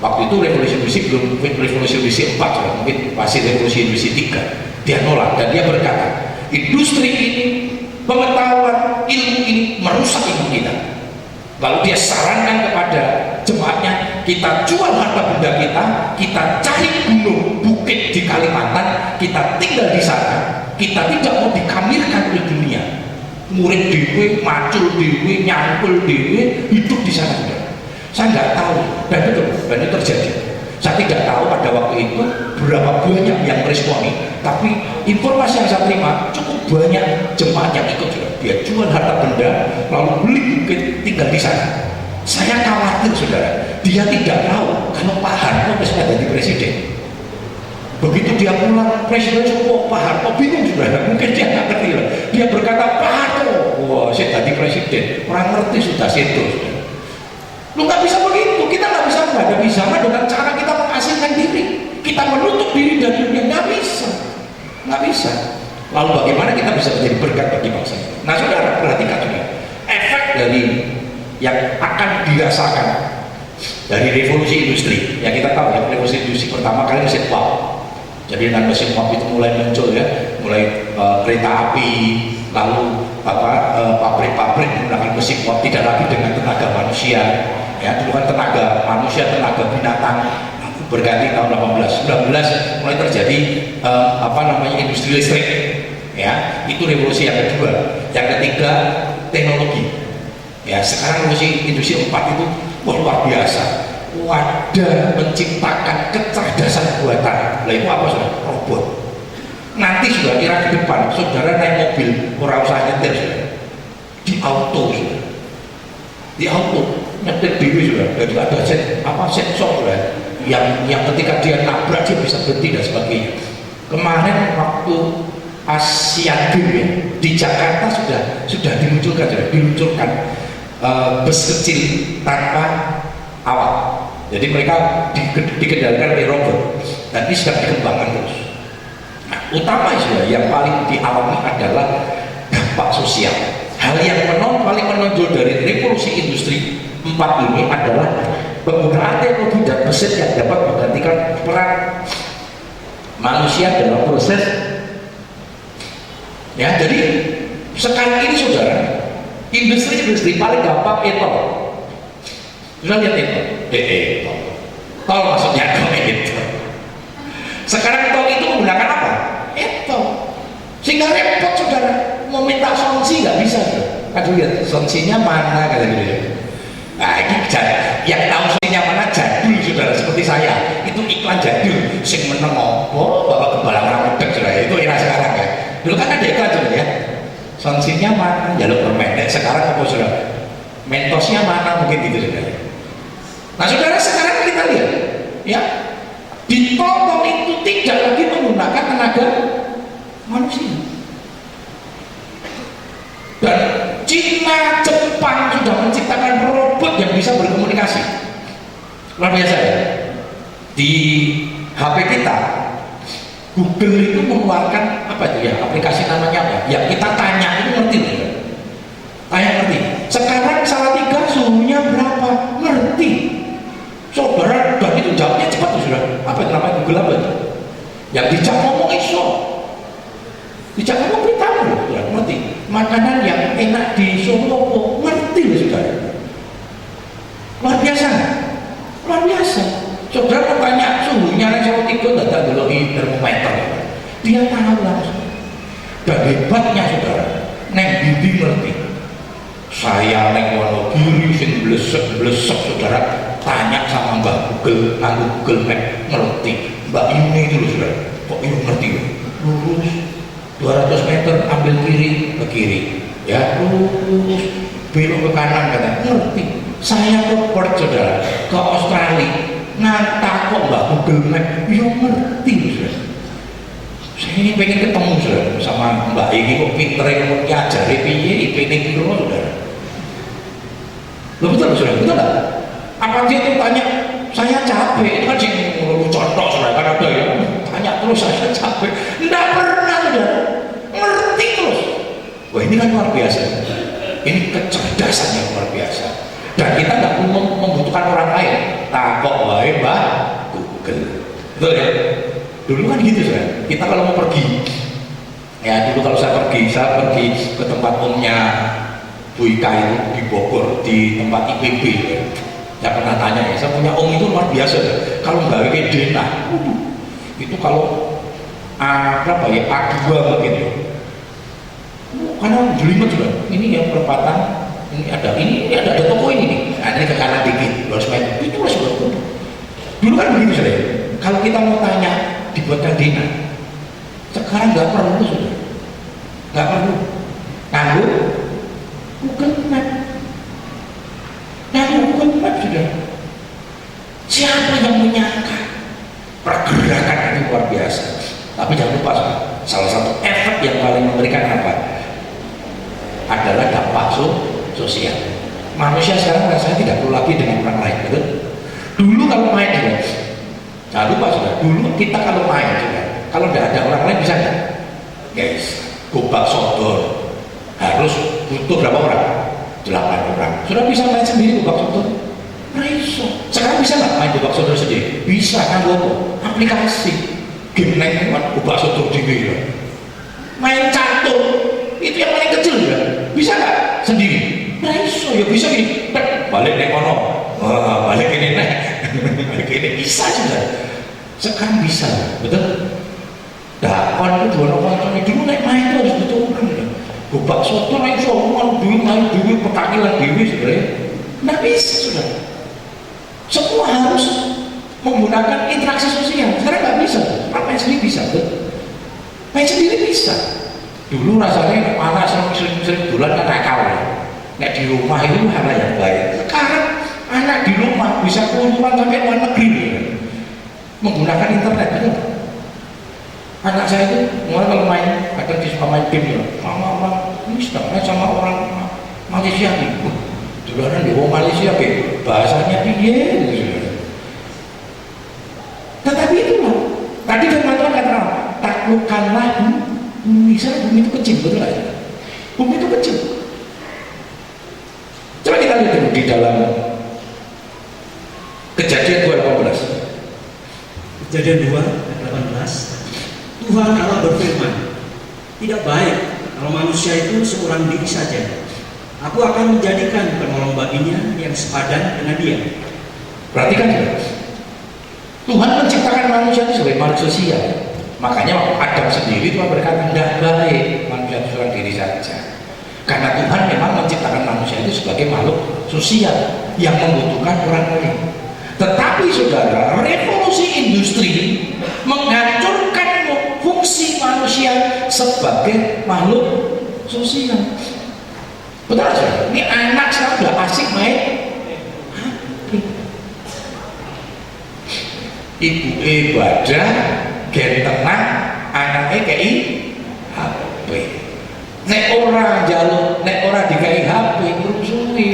Waktu itu revolusi industri belum revolusi industri 4, mungkin masih revolusi industri 3. Dia nolak dan dia berkata, industri ini, pengetahuan ilmu ini merusak ilmu kita. Lalu dia sarankan kepada jemaatnya, kita jual harta benda kita cari gunung bukit di Kalimantan, kita tinggal di sana, kita tidak mau dikamirkan oleh dunia. Murid dewe, macul dewe, nyangkul dewe, hidup di sana juga. Saya nggak tahu, dan betul, dan itu terjadi. Saya tidak tahu pada waktu itu berapa banyak yang meresponi, tapi informasi yang saya terima cukup banyak jemaat yang ikut juga. Dia jual harta benda, lalu beli bukit, tinggal di sana. Saya khawatir saudara, dia tidak tahu kalau Pak Harto sudah jadi presiden. Begitu dia pulang, presiden semua Pak Harto bingung saudara, mungkin dia nggak ngerti lah. Dia berkata Pak Harto, wah saya jadi presiden, orang ngerti sudah situ. Lu nggak bisa begitu, kita nggak bisa menghadapi zaman dengan cara kita mengasingkan diri, kita menutup diri dari dunia, nggak bisa. Lalu bagaimana kita bisa menjadi berkat bagi bangsa? Nah saudara perhatikan juga efek dari yang akan dirasakan dari revolusi industri yang kita tahu ya, revolusi industri pertama kali mesin uap. Jadi dengan mesin uap itu mulai muncul ya, mulai kereta api, lalu pabrik-pabrik menggunakan mesin uap, tidak lagi dengan tenaga manusia ya, dulu kan tenaga manusia, tenaga binatang. Berganti tahun 19 mulai terjadi industri listrik ya, itu revolusi yang kedua. Yang ketiga teknologi ya, sekarang revolusi industri 4 itu luar biasa, wadah menciptakan kecerdasan buatan. Lah itu apa saudara? Robot. Nanti sudah kira ke depan saudara naik mobil orang usah nyetir saudara, di auto saudara, di auto nyetir diri saudara, jadi ada sensor saudara yang ketika dia nabrak dia bisa berhenti dan sebagainya. Kemarin waktu Asian Games ya, di Jakarta sudah diluncurkan bus kecil tanpa awak. Jadi mereka dikendalikan oleh robot dan ini sedang dikembangkan terus. Nah, utama yang paling dialami adalah dampak sosial. Hal yang paling menonjol dari revolusi industri 4 ini adalah penggunaan teknologi dan mesin yang dapat menggantikan peran manusia dalam proses ya. Jadi sekarang ini saudara, industri paling gampang etol. Sudah lihat etol? Tol maksudnya etol. Sekarang tol itu menggunakan apa? Etol. Sehingga repot saudara, mau minta sonsi nggak bisa. Aduh lihat sonsinya mana kata gitu ya. Nah ini yang tahu sonsinya mana jadul saudara, seperti saya itu iklan jadul sing meneng opo bapak gembalang ramedek saudara, itu era sekarang ya. Dulu kan ada iklan saudara ya, sonsinya mana jalur permen. Sekarang apa saudara, mentosnya mana mungkin gitu saudara. Nah saudara, sekarang kita lihat ya, di tol itu tidak lagi menggunakan tenaga manusia. Dan Cina, Jepang sudah menciptakan robot yang bisa berkomunikasi. Luar biasa ya. Di HP kita, Google itu mengeluarkan apa itu ya, aplikasi namanya apa? Yang kita tanya itu ngerti ya? Tanya ngerti. Sekarang Salatiga suhunya berapa? Ngerti. Saudara, dan itu jawabnya cepat tuh sudah. Apa itu namanya Google apa itu? Yang dijak ngomong iso. Dijak ngomong beritahu ya, ngerti. Makanan yang enak di Solo ngerti loh saudara. Luar biasa. Luar biasa. Saudara mau tanya suhunya yang Salatiga tidak dulu di termometer. Dia tahu langsung. Dan hebatnya saudara, neng bibi ngerti. Saya neng Wonogiri sing blesek saudara, tanya sama Mbak Google, Google Map ngerti. Mbak ini itu loh saudara, kok ini ngerti loh. Lurus 200 meter ambil kiri ke kiri ya, lurus belok ke kanan katanya, ngerti. Saya ke Perth saudara, ke Australia, nganta kok Mbak Google Map ya ngerti saudara. Saya ini pengen ketemu saudara sama Mbak ini, kok pinter yang mau ngajari piye IPN itu saudara. Lo betul saudara, betul nggak? Apa dia tuh tanya, saya capek, itu kan sih contoh saudara, kan ada ya, tanya terus saya capek, nggak pernah saudara, ngerti terus. Wah ini kan luar biasa, ini kecerdasan yang luar biasa. Dan kita nggak perlu membutuhkan orang lain, takut wae Mbak Google, betul ya? Dulu kan gitu saudara, kita kalau mau pergi, ya dulu kalau saya pergi ke tempat omnya Bu Ika itu di Bogor, di tempat IPB ya. Saya pernah tanya ya, saya punya om itu luar biasa ya. Kalau nggak kayak denah, itu kalau berapa ya, A2 mungkin ya. Karena jelimet juga, ini yang perempatan, ini ada toko ini nih, nah, ini ke kanan dikit, 200 meter, itu lah sudah. Dulu kan begitu saudara, kalau kita mau tanya dibuatkan denah, sekarang nggak perlu sudah, nggak perlu, nganggur Google Map. Nah, Google Map sudah. Siapa yang menyangka pergerakan itu luar biasa? Tapi jangan lupa, salah satu efek yang paling memberikan apa? Adalah dampak sosial. Manusia sekarang rasanya tidak perlu lagi dengan orang lain, betul? Dulu kalau main juga, jangan lupa sudah. Dulu kita kalau main juga, kalau tidak ada orang lain bisa nggak? Guys, gobak sodor harus butuh berapa orang? 8 orang. Sudah bisa main sendiri gobak sodor? Nah, iso. Sekarang bisa nggak main gobak sodor sendiri? Bisa kan, aplikasi game neng gobak sodor TV ya. Main catur itu yang paling kecil ya, bisa nggak sendiri? Nah iso ya bisa gini, balik neng kono, balik ini neng, balik ini bisa juga. Sekarang bisa, betul? Nah, kon itu dua orang dulu naik main itu harus betul kan? Gobak sodor naik soal dulu main dulu petakilan dewi sebenarnya, nggak bisa sudah. Semua harus menggunakan interaksi sosial. Sekarang nggak bisa, main sendiri bisa, betul? Main sendiri bisa. Dulu rasanya anak sering bulan kan nakal ya. Nek di rumah itu hal yang baik. Sekarang anak di rumah bisa keluar sampai luar negeri ya. Menggunakan internet, betul? Anak saya itu mulai kalau main, kadang dia suka main game ya, sama orang ini sedang main sama orang Malaysia nih. Dulu ada di Malaysia bahasanya piye gitu. Tetapi itulah tadi firman Tuhan kata taklukkanlah bumi. Bumi itu kecil, betul nggak? Bumi itu kecil. Coba kita lihat dulu di dalam Kejadian 2:18. Kejadian 2:18. Tuhan Allah berfirman, tidak baik kalau manusia itu seorang diri saja. Aku akan menjadikan penolong baginya yang sepadan dengan dia. Perhatikan ya, Tuhan menciptakan manusia itu sebagai makhluk sosial. Makanya Adam sendiri Tuhan berkata tidak baik manusia itu seorang diri saja. Karena Tuhan memang menciptakan manusia itu sebagai makhluk sosial yang membutuhkan orang lain. Tetapi saudara, revolusi industri menghancurkan fungsi manusia sebagai makhluk sosial. Betul saudara? Ini anak sekarang sudah asik main ibu ibadah gen tenang anaknya kei HP. Nek ora jaluk, nek ora dikai HP ngrusui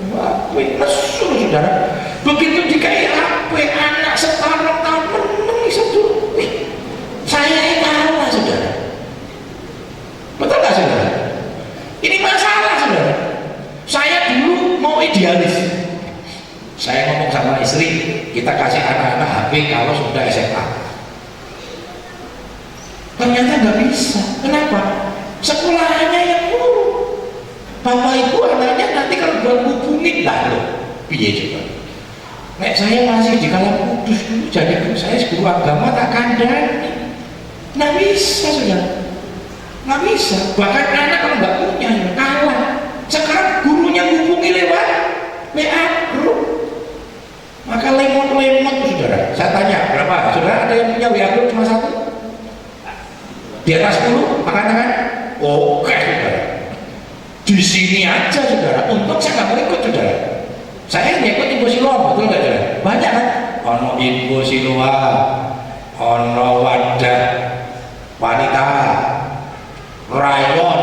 HP lesu saudara. Begitu dikai HP anak setahun tahun menangis dulu. Saya kalah saudara. Betul nggak saudara? Ini masalah saudara. Saya dulu mau idealis. Saya ngomong sama istri, kita kasih anak-anak HP kalau sudah SMA. Ternyata nggak bisa. Kenapa? Sekolahnya yang buruk. Bapak ibu anaknya nanti kalau buat hubungin lah loh. Piye coba? Nek saya masih di kalang kudus dulu, jadi saya guru agama tak kandani. Nggak bisa saudara. Nggak bisa. Bahkan anak kalau nggak punya ya kalah. Sekarang gurunya hubungi lewat WA grup. Maka lemot-lemot saudara. Saya tanya berapa? Saudara ada yang punya WA grup cuma satu? Di atas 10 angkat tangan? Oke saudara. Di sini aja saudara. Untuk saya nggak mau ikut saudara. Saya ngikut Info Siloam, betul nggak saudara? Banyak kan? Ono Info Siloam, ono wadah wanita, rayon,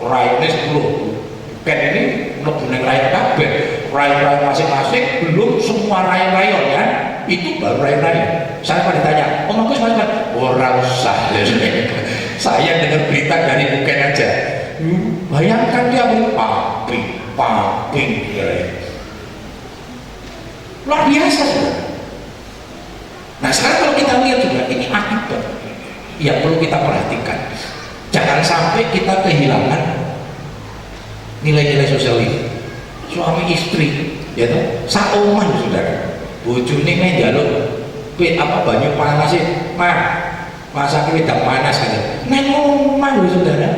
rayonnya 10. Kan ini ngebuning rayon kabeh. Rayon-rayon masing-masing belum semua rayon-rayon ya. Itu baru rayon-rayon. Saya pada ditanya, Om Agus mas mas, ora usah. Saya dengar berita dari Buken aja. Bayangkan dia paping, luar biasa saudara. Nah sekarang kalau kita lihat juga ini akibat yang perlu kita perhatikan. Jangan sampai kita kehilangan nilai-nilai sosial ini. Suami istri, ya tuh, saoman saudara. Bojone main jaluk, banyu panas sih, masak wedang panas kan. Neng omah loh saudara.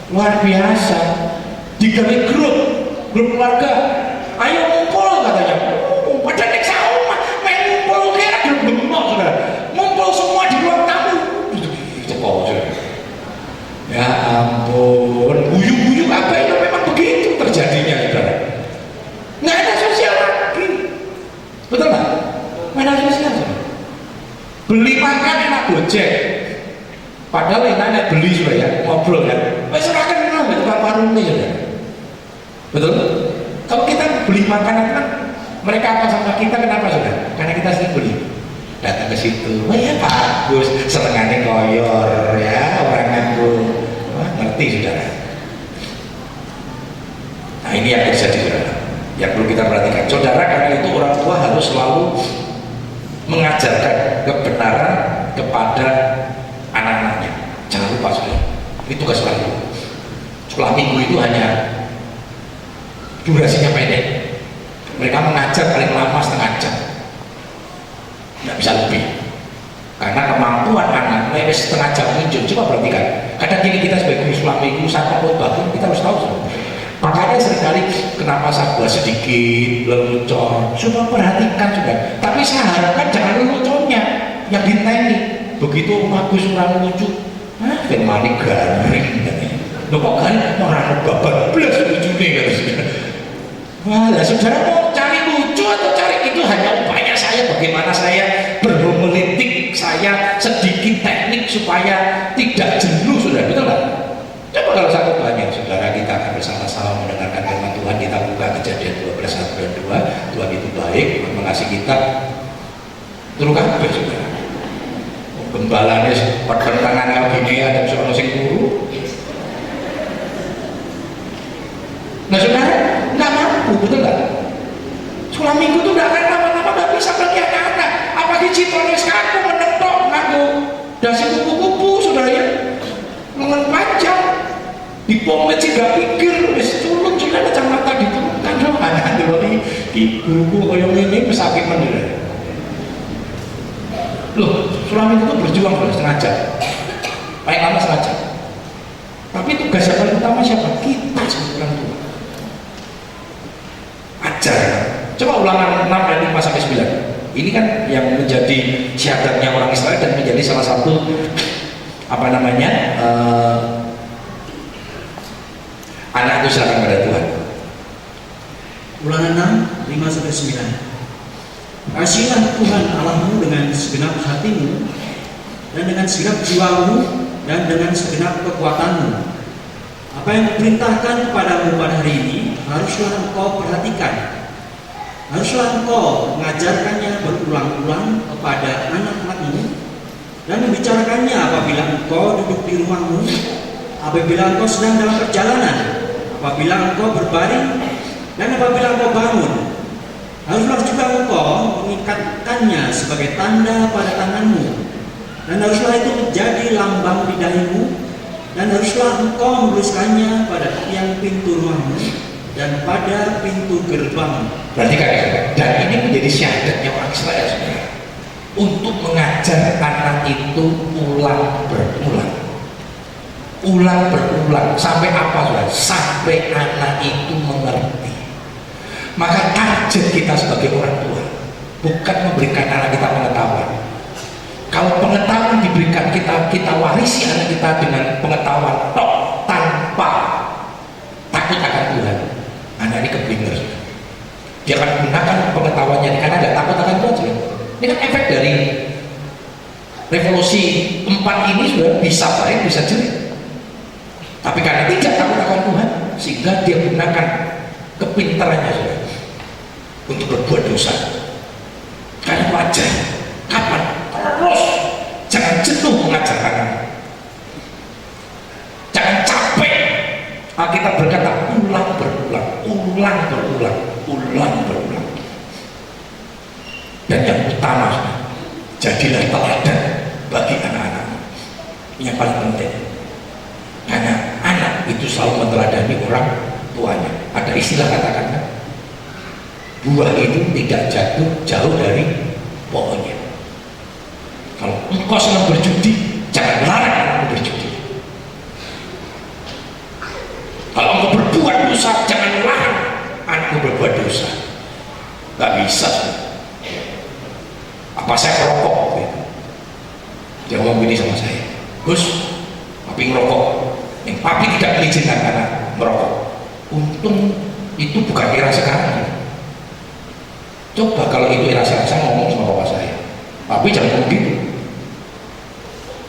Luar biasa. Digawe grup keluarga. Ayo ngumpul katanya. Pada nek saomah, main ngumpul kira grup gemuk saudara. Ngumpul semua di ruang tamu. Itu kok saudara. Ya ampun, guyuk-guyuk apa itu memang begitu terjadinya saudara. Nggak ada sosial lagi, betul nggak? Nggak ada sosial. Beli makan enak Gojek, padahal enak beli sudah ya ngobrol kan. Masyarakat kenal betul Pak Paruni saudara. Betul? Kalau kita beli makanan kan mereka apa sama kita kenapa saudara? Karena kita sering beli. Datang ke situ, wah ya bagus, senengannya koyor ya orang ngaku, wah ngerti saudara. Nah ini yang terjadi saudara, yang perlu kita perhatikan. Saudara, karena itu orang tua harus selalu mengajarkan kebenaran kepada anak-anaknya. Jangan lupa saudara, itu tugas orang tua. Sekolah minggu itu hanya durasinya pendek. Mereka mengajar paling lama setengah jam, tidak bisa lebih, karena kemampuan anak mereka setengah jam muncul. Coba perhatikan, kadang gini kita sebagai guru sekolah minggu saat khotbah kita harus tahu saudara. Makanya seringkali kenapa saya buat sedikit lelucon, coba perhatikan sudah. Tapi saya harapkan jangan leluconnya yang diteni. Begitu bagus orang lucu, firmani garing katanya. Loh kok garing? Orang babat belas lucunya kata saudara. Wah, lah saudara mau cari lucu atau cari itu hanya upaya saya bagaimana saya berhomiletik, saya sedikit teknik supaya tidak jenuh sudah, betul nggak? Coba kalau satu banyak saudara kita akan bersama-sama mendengarkan firman Tuhan. Kita buka Kejadian 12 1 dan 2. Tuhan itu baik, mengasihi kita. Turun kabeh saudara. Gembalanya pertentangan kau gini ada seorang sing guru. Nah saudara nggak mampu, betul nggak? Sekolah minggu itu nggak akan lama-lama nggak bisa bagi anak-anak. Apalagi citonis kaku menentok ngaku dasi kupu-kupu saudara ya. Lengan panjang dipomit sih gak pikir wis culun sudah kacamata diturunkan dong anak dulu ibu koyong ini pesakit mendir. Loh, suami itu berjuang setengah jam, paling lama setengah jam. Tapi tugas yang paling utama siapa? Kita sebagai orang tua. Ajar. Coba ulangan 6 ayat 5 sampai 9. Ini kan yang menjadi syahadatnya orang Israel dan menjadi salah satu anak itu serahkan pada Tuhan. Ulangan 6, 5 sampai 9. Kasihilah Tuhan Allahmu dengan segenap hatimu dan dengan segenap jiwamu dan dengan segenap kekuatanmu. Apa yang diperintahkan kepadamu pada hari ini haruslah engkau perhatikan. Haruslah engkau mengajarkannya berulang-ulang kepada anak-anakmu dan membicarakannya apabila engkau duduk di rumahmu, apabila engkau sedang dalam perjalanan, apabila engkau berbaring, dan apabila engkau bangun. Haruslah juga engkau mengikatkannya sebagai tanda pada tanganmu, dan haruslah itu menjadi lambang di dahimu, dan haruslah engkau menuliskannya pada tiang pintu rumahmu dan pada pintu gerbang. Perhatikan ya, dan ini menjadi syahadatnya orang Israel sebenarnya. Untuk mengajar anak itu ulang berulang sampai apa sudah? Sampai anak itu mengerti. Maka target kita sebagai orang tua bukan memberikan anak kita pengetahuan. Kalau pengetahuan diberikan kita warisi anak kita dengan pengetahuan tok tanpa takut akan Tuhan. Anak ini keblinger. Dia akan menggunakan pengetahuannya karena tidak takut akan Tuhan. Ini kan efek dari revolusi 4 ini sudah bisa baik, bisa jelek. Tapi karena tidak takut akan Tuhan, sehingga dia gunakan kepintarannya sudah untuk berbuat dosa. Karena wajar. Kapan? Terus. Jangan jenuh mengajar anak. Jangan capek. Alkitab berkata ulang berulang. Dan yang utama, jadilah teladan bagi anak-anak. Yang paling penting, karena anak itu selalu meneladani orang tuanya. Ada istilah katakan, buah itu tidak jatuh jauh dari pohonnya. Kalau engkau sedang berjudi, jangan larang anakmu berjudi. Kalau engkau berbuat dosa, jangan larang anakmu berbuat dosa. Gak bisa. Apa saya merokok? Dia ngomong gini sama saya, Gus, papi ngerokok. Yang papi tidak mengizinkan anak merokok. Untung itu bukan era sekarang. Coba kalau itu era sekarang, saya ngomong sama bapak saya, papi jangan ngomong gitu.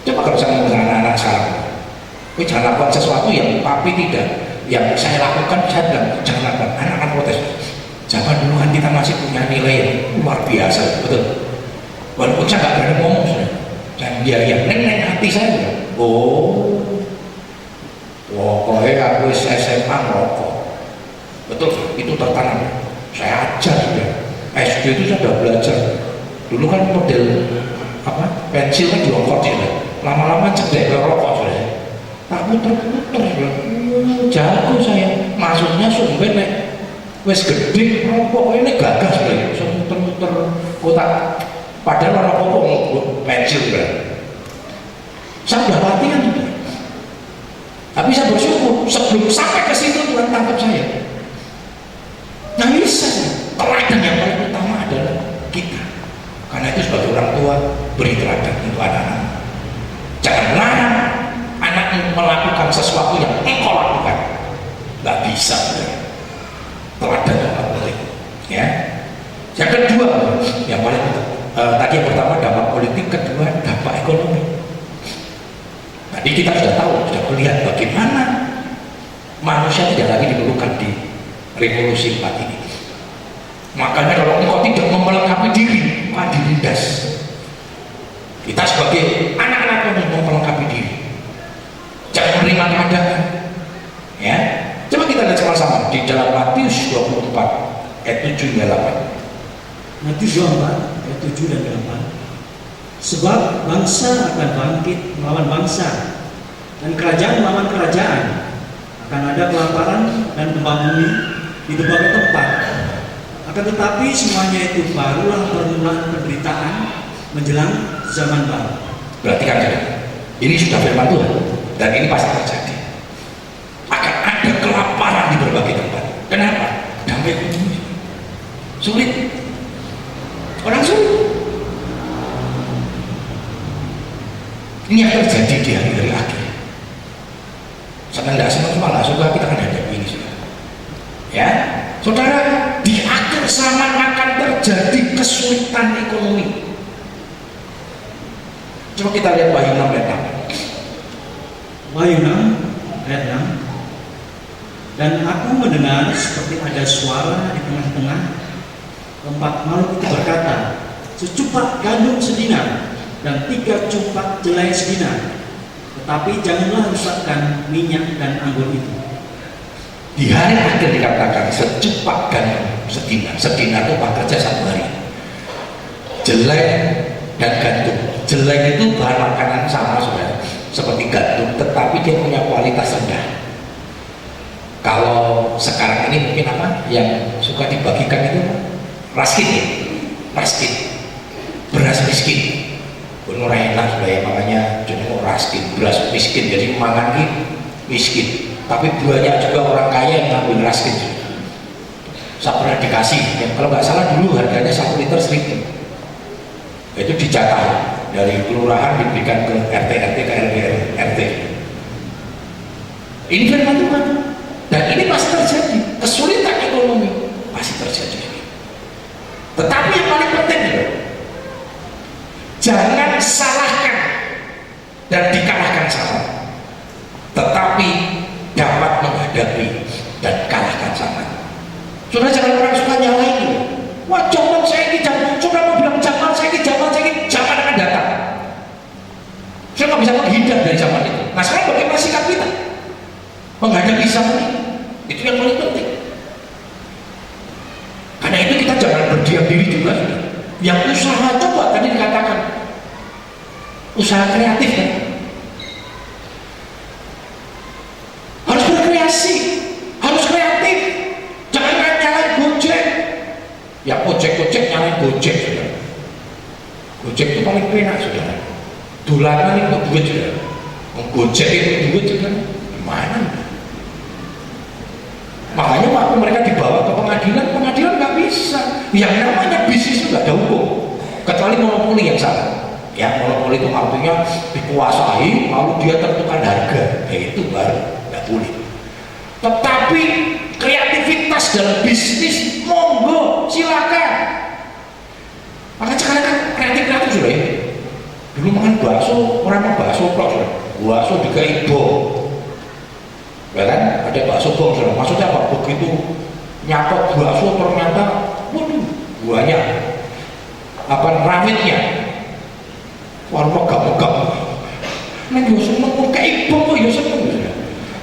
Coba kalau saya ngomong dengan anak-anak sekarang, papi jangan lakukan sesuatu yang papi tidak, yang saya lakukan, saya bilang jangan lakukan. Anak-anak protes. Zaman dulu kan kita masih punya nilai yang luar biasa, betul. Walaupun saya nggak berani ngomong sudah, dan dia yang neng hati saya bilang, oh, pokoknya aku SMA merokok, betul, itu tertanam. Saya ajar sudah. SD itu saya sudah belajar. Dulu kan model apa? Pensil kan diongkot ya. Lama-lama cedek ke rokok sudah. Tak puter-puter. Jago saya. Maksudnya sumber nek wes gede rokok ini gagas sudah. Muter-muter kotak. Padahal orang rokok pensil sudah. Saya sudah latihan sudah. Tapi saya bersyukur sebelum sampai ke situ Tuhan tangkap saya. Nah bisa sih. Teladan yang paling utama adalah kita. Karena itu sebagai orang tua beri teladan untuk anak-anak. Jangan larang anakmu melakukan sesuatu yang engkau lakukan. Nggak bisa sebenarnya. Teladan yang paling penting. Ya. Yang kedua, yang paling tadi yang pertama dampak politik, kedua dampak ekonomi. Tadi kita sudah tahu, sudah melihat bagaimana manusia tidak lagi diperlukan di revolusi 4 ini. Makanya kalau engkau tidak melengkapi diri, maka dilindas. Kita sebagai anak-anak yang melengkapi diri, jangan menerima keadaan. Ya, coba kita lihat sama-sama di dalam Matius 24 ayat 7 dan 8. Matius 24 ayat 7 dan 8. Sebab bangsa akan bangkit melawan bangsa, dan kerajaan melawan kerajaan. Akan ada kelaparan dan gempa bumi di berbagai tempat. Akan tetapi semuanya itu barulah permulaan penderitaan menjelang zaman baru. Perhatikan saja, ini sudah firman Tuhan dan ini pasti terjadi. Akan ada kelaparan di berbagai tempat. Kenapa? Damai ekonomi sulit. Orang sulit. Ini yang terjadi di hari-hari akhir. Senang tidak senang cuma nggak suka kita akan hadapi ini sudah. Ya, saudara, di akhir zaman akan terjadi kesulitan ekonomi. Coba kita lihat Wahyu 6 ayat 6. Wahyu 6 ayat 6. Dan aku mendengar seperti ada suara di tengah-tengah keempat makhluk itu berkata, secupak gandum sedinar dan 3 cumpak jelai sedinar, tetapi janganlah rusakkan minyak dan anggur itu. Di hari akhir dikatakan secupak gandum sedinar. Sedinar itu kerja 1 hari. Jelai dan gandum. Jelai itu bahan makanan sama sudah seperti gandum, tetapi dia punya kualitas rendah. Kalau sekarang ini mungkin apa yang suka dibagikan itu raskin ya, raskin, beras miskin. Murah enak sudah ya, makanya jadi mau raskin, beras miskin, jadi makan ini miskin. Tapi banyak juga orang kaya yang ngambil raskin. Saya pernah dikasih, ya, kalau nggak salah dulu harganya 1 liter 1.000. Itu dijatah dari kelurahan diberikan ke RT ke RT. Ini firman Tuhan. Dan ini pasti terjadi, kesulitan ekonomi pasti terjadi. Tetapi yang paling penting adalah jangan salahkan dan dikalahkan salah, tetapi dapat menghadapi dan kalahkan salah. Sudah jangan orang suka nyalain. Wah, zaman saya ini zaman, sudah mau bilang zaman saya ini zaman akan datang. Saya nggak bisa menghindar dari zaman itu. Nah sekarang bagaimana sikap kita menghadapi zaman ini? Itu yang paling penting. Karena itu kita jangan berdiam diri juga sudah. Yang usaha, coba tadi dikatakan usaha kreatif kan, harus berkreasi, harus kreatif. Jangan nyalain Gojek. Ya Gojek nyalain Gojek sudah. Gojek itu paling enak sudah. Dolanan itu duit sudah. Gojek itu duit sudah. Gimana? Makanya waktu mereka dibawa ke pengadilan nggak bisa. Yang namanya bisnis itu nggak ada hukum, kecuali monopoli yang salah. Ya, monopoli itu artinya dikuasai, lalu dia tentukan harga, itu baru nggak boleh. Tetapi kreativitas dalam bisnis, monggo, silakan. Maka sekarang kan kreatif sudah ya. Dulu makan bakso, orang makan bakso kok sudah. Bakso dikai bom. Ya kan, ada bakso bom sudah. Maksudnya apa? Begitu nyatok bakso ternyata, waduh, banyak apa rawitnya, warna megap-megap. Nah, yo seneng kok kayak bom kok yo seneng.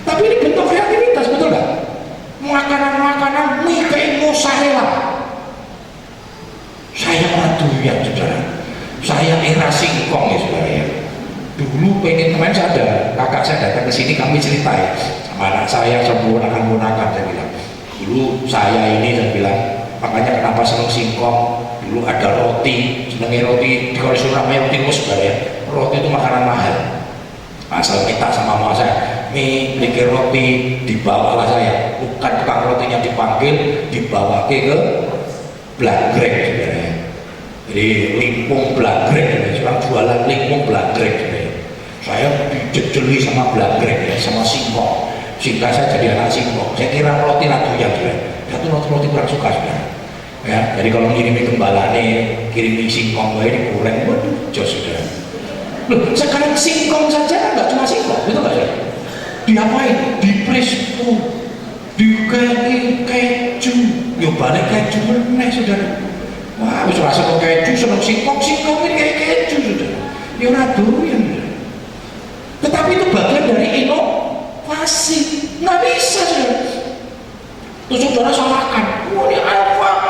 Tapi ini bentuk kreativitas, betul nggak? Makanan mie kayak mozzarella. doyan saudara. Saya era singkong ya saudara ya. Dulu pengen kemarin saya ada kakak saya datang ke sini, kami cerita ya sama anak saya, sama ponakan saya bilang, dulu saya ini saya bilang, makanya kenapa seneng singkong. Dulu ada roti, senengnya roti di kalau Surabaya roti mus saudara ya. Roti itu makanan mahal. Asal kita sama mama saya, mikir roti dibawalah saya, bukan tukang rotinya dipanggil, dibawa ke Blagrek saudara ya. Jadi lingkung Blagrek, seorang jualan lingkung Blagrek saudara. Saya dijejeli sama Blagrek ya, sama singkong, sehingga saya jadi anak singkong. Saya kira roti ratu ya saudara, satu roti kurang suka saudara. Ya, jadi kalau ngirimi gembala nih, kirimi singkong ini kurang, waduh, jos saudara. Loh, sekarang singkong saja nggak cuma singkong, itu nggak saudara? Diapain? Di presto, dikasih keju, yo balik keju meneh saudara. Wah, wis rasa kok keju seneng singkong ini kayak keju saudara. Yo ora doyan. Tetapi itu bagian dari inovasi, nggak bisa saudara. Terus saudara salahkan, wah ini alfa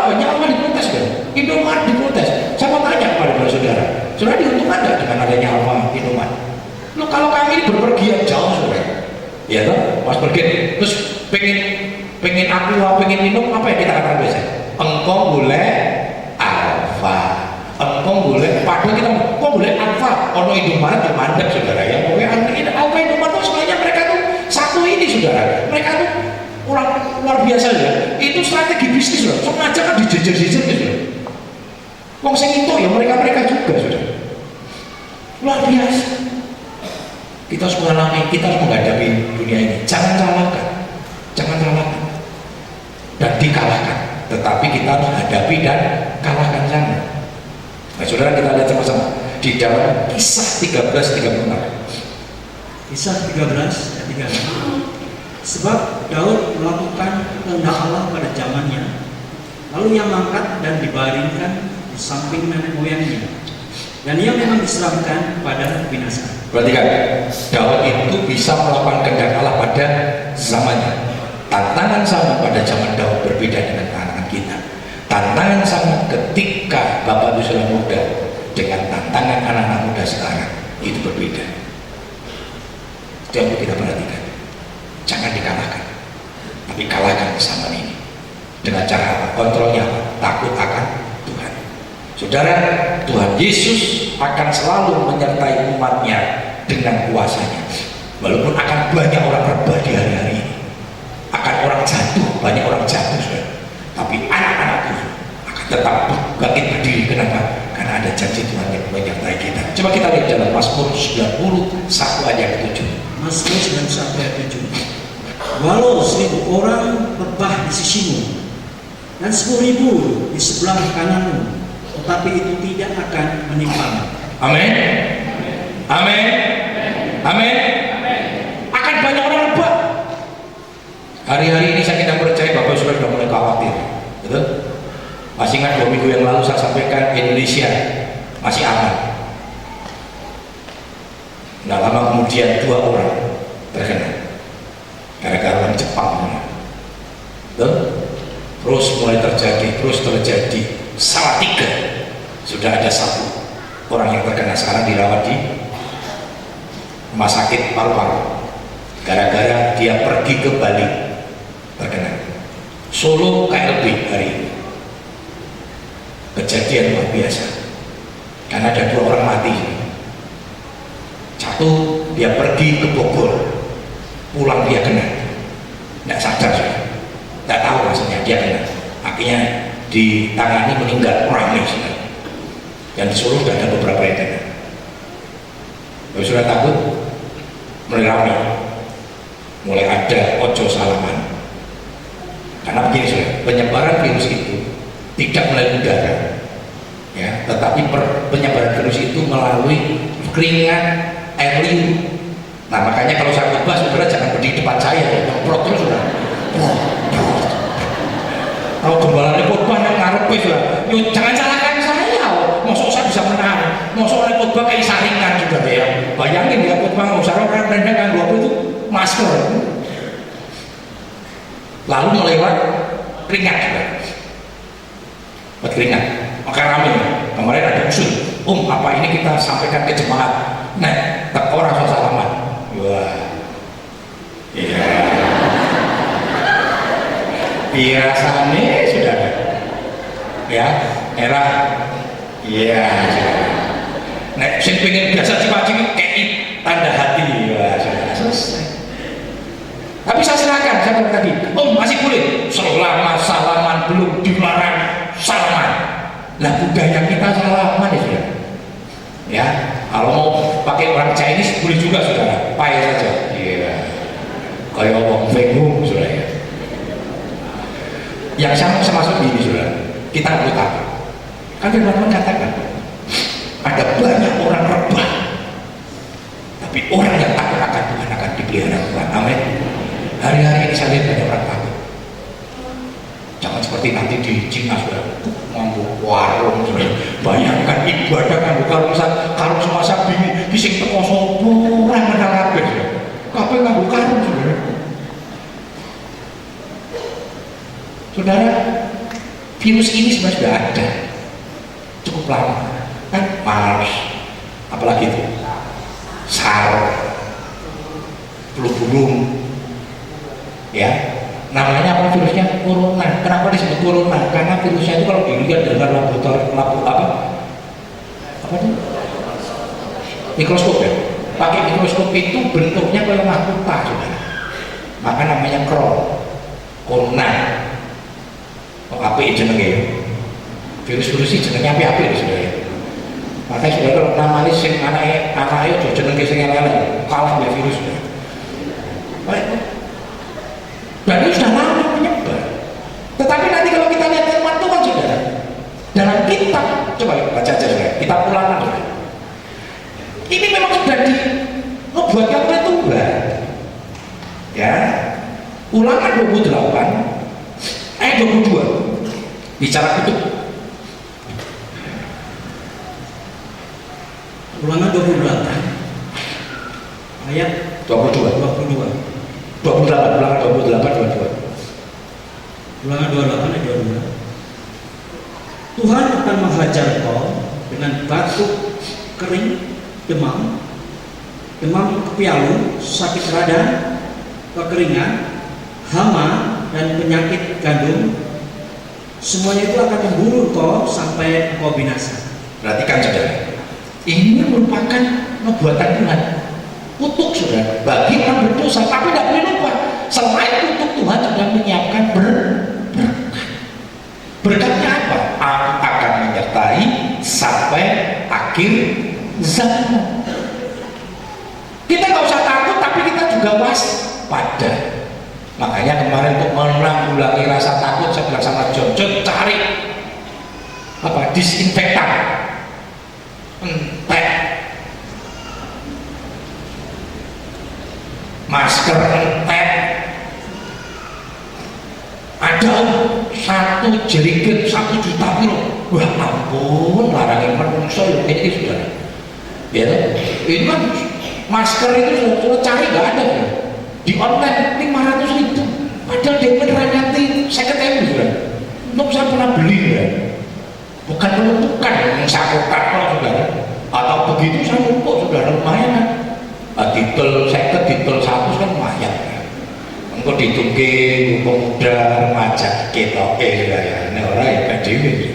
banyak orang diprotes kan, Indomaret diprotes. Saya mau tanya kepada saudara, saudara diuntungkan nggak dengan adanya alfa Indomaret? Loh, kalau kami ini berpergian jauh saudara, ya toh, pas pergi terus pengen aqua, pengen minum, apa yang kita katakan biasa? Engkau boleh alfa, engkau boleh, padahal kita engkau boleh alfa, ono Indomaret yang mandek saudara ya, pokoknya alfa Indomaret itu sebenarnya mereka tuh satu ini saudara, mereka tuh orang luar biasa ya, itu strategi bisnis loh, sengaja kan dijejer-jejer gitu loh. Wong sing itu ya mereka juga sudah luar biasa. Kita harus mengalami, kita harus menghadapi dunia ini. Jangan salahkan dan dikalahkan, tetapi kita harus hadapi dan kalahkan sana. Nah saudara, kita lihat sama-sama di dalam Kisah 13:36. Kisah 13 ayat 3. Sebab Daud melakukan kehendak Allah pada zamannya, lalu ia mangkat dan dibaringkan di samping nenek moyangnya, dan ia memang diserahkan pada binasa. Perhatikan, Daud itu bisa melakukan kehendak Allah pada zamannya. Tantangan sama pada zaman Daud berbeda dengan tantangan kita. Tantangan sama ketika Bapak Ibu Saudara muda dengan tantangan anak-anak muda sekarang itu berbeda. Itu yang perlu kita perhatikan. Jangan dikalahkan, tapi kalahkan zaman ini dengan cara apa? Kontrolnya apa? Takut akan Tuhan. Saudara, Tuhan Yesus akan selalu menyertai umatnya dengan kuasanya. Walaupun akan banyak orang rebah di hari-hari ini, akan orang jatuh, banyak orang jatuh saudara. Tapi anak-anak Tuhan akan tetap bangkit berdiri. Kenapa? Karena ada janji Tuhan yang menyertai kita. Coba kita lihat dalam Mazmur 91 ayat 7. Mazmur 91 ayat 7. Walau 1000 orang rebah di sisimu dan 10.000 di sebelah kananmu, tetapi itu tidak akan menimpamu. Amin. Amin. Amin. Akan banyak orang rebah. Hari-hari ini saya tidak percaya Bapak Saudara sudah mulai khawatir. Betul? Masih ingat 2 minggu yang lalu saya sampaikan Indonesia masih aman. Nah lama kemudian 2 orang terkena gara-gara orang Jepang. Betul? Terus mulai terjadi Salatiga sudah ada 1 orang yang terkena, sekarang dirawat di rumah sakit paru-paru gara-gara dia pergi ke Bali terkena. Solo KLB hari ini kejadian luar biasa karena ada 2 orang mati. Satu dia pergi ke Bogor, pulang dia kena, tidak sadar sudah, tidak tahu maksudnya dia kena, akhirnya ditangani meninggal rame sudah. Dan di Solo sudah ada beberapa yang kena. Kalau sudah takut mulai rame, mulai ada ojo salaman. Karena begini sudah, penyebaran virus itu tidak melalui udara, ya, tetapi penyebaran virus itu melalui keringat, air liur. Nah makanya kalau saya khotbah saudara jangan berdiri depan saya ya, nyemprot terus sudah. Kalau gembalanya khotbah yang ngarep sudah, yuk jangan salahkan saya. Masuk saya bisa menang, masuk oleh khotbah kayak saringan juga ya. Bayangin ya khotbah usah orang rendang kan 20 itu masker, lalu melewat keringat juga, buat keringat, maka rame. Apa ini kita sampaikan ke jemaat? Nek, tak orang salaman. Wah, iya. Biasanya sudah ada. Ya, era. Iya, sudah. Nek, sing pengen biasa cipacing kayak tanda hati. Wah, sudah selesai. Tapi saya silakan, saya bilang tadi, masih boleh selama salaman belum dilarang salaman. Nah, budaya kita salaman ya sudah. Ya, kalau mau pakai orang Chinese boleh juga saudara, pai saja. Iya, kayak orang Vengu saudara ya. Yang sama termasuk ini saudara, kita perlu tahu. Kan firman katakan ada banyak orang rebah, tapi orang yang takut akan Tuhan akan dipelihara Tuhan. Amin. Hari-hari ini saya lihat banyak orang takut. Jangan seperti nanti di Cina sudah mampu warung sudah. Bayangkan ibadah kan kalau semasa bingung bising teko sapa ora menang kabeh. Kabeh nganggo karung saudara. Saudara, virus ini sebenarnya sudah ada cukup lama kan, Mars, apalagi itu SARS, flu burung, ya. Namanya apa virusnya? Corona. Kenapa disebut corona? Karena virusnya itu kalau dilihat dengan laboratorium apa itu? Mikroskop ya. Pakai mikroskop itu bentuknya kayak mahkota, saudara. Maka namanya corona. Apa jenenge? Virus-virus ini jenenge api-api saudara. Makanya saudara kalau namanya sing anake aja jenenge sing elek kalah dari virus. Baik. Dan ini sudah lama menyebar. Tetapi nanti kalau kita lihat firman Tuhan saudara, dalam kitab, coba baca aja saudara, kitab Ulangan saudara. Ini memang sudah dibuatkan oleh Tuhan. Ya, Ulangan 28 ayat 22 bicara kutub. Ulangan 28 ayat 22. 28, Ulangan 28, 22. Ulangan 28 ayat 22. Tuhan akan menghajar kau dengan batuk kering, demam kepialu, sakit radang, kekeringan, hama, dan penyakit gandum. Semuanya itu akan membunuh kau sampai kau binasa. Perhatikan saudara, ini merupakan nubuatan Tuhan. Kutuk saudara bagi orang berdosa, tapi tidak boleh lupa selain kutuk Tuhan sudah menyiapkan berkat. Berkatnya apa? Aku akan menyertai sampai akhir zaman. Kita nggak usah takut, tapi kita juga waspada. Makanya kemarin untuk menanggulangi rasa takut, saya bilang sama John, cari apa? Disinfektan, entek, masker entek, ada satu jerigen 1 juta piro. Wah ampun, larangin manusia ya ini saudara. Ya, ini kan masker itu sudah cari nggak ada ya. Di online 500.000. Padahal dia beneran nanti saya ketemu saudara. Untuk saya pernah beli ya. Bukan menentukan yang saya kotak saudara. Atau begitu saya numpuk saudara, lumayan kan. Titel saya titel 100 kan lumayan. Engkau ditunggu pemuda remaja kita ya ini orang yang dewi.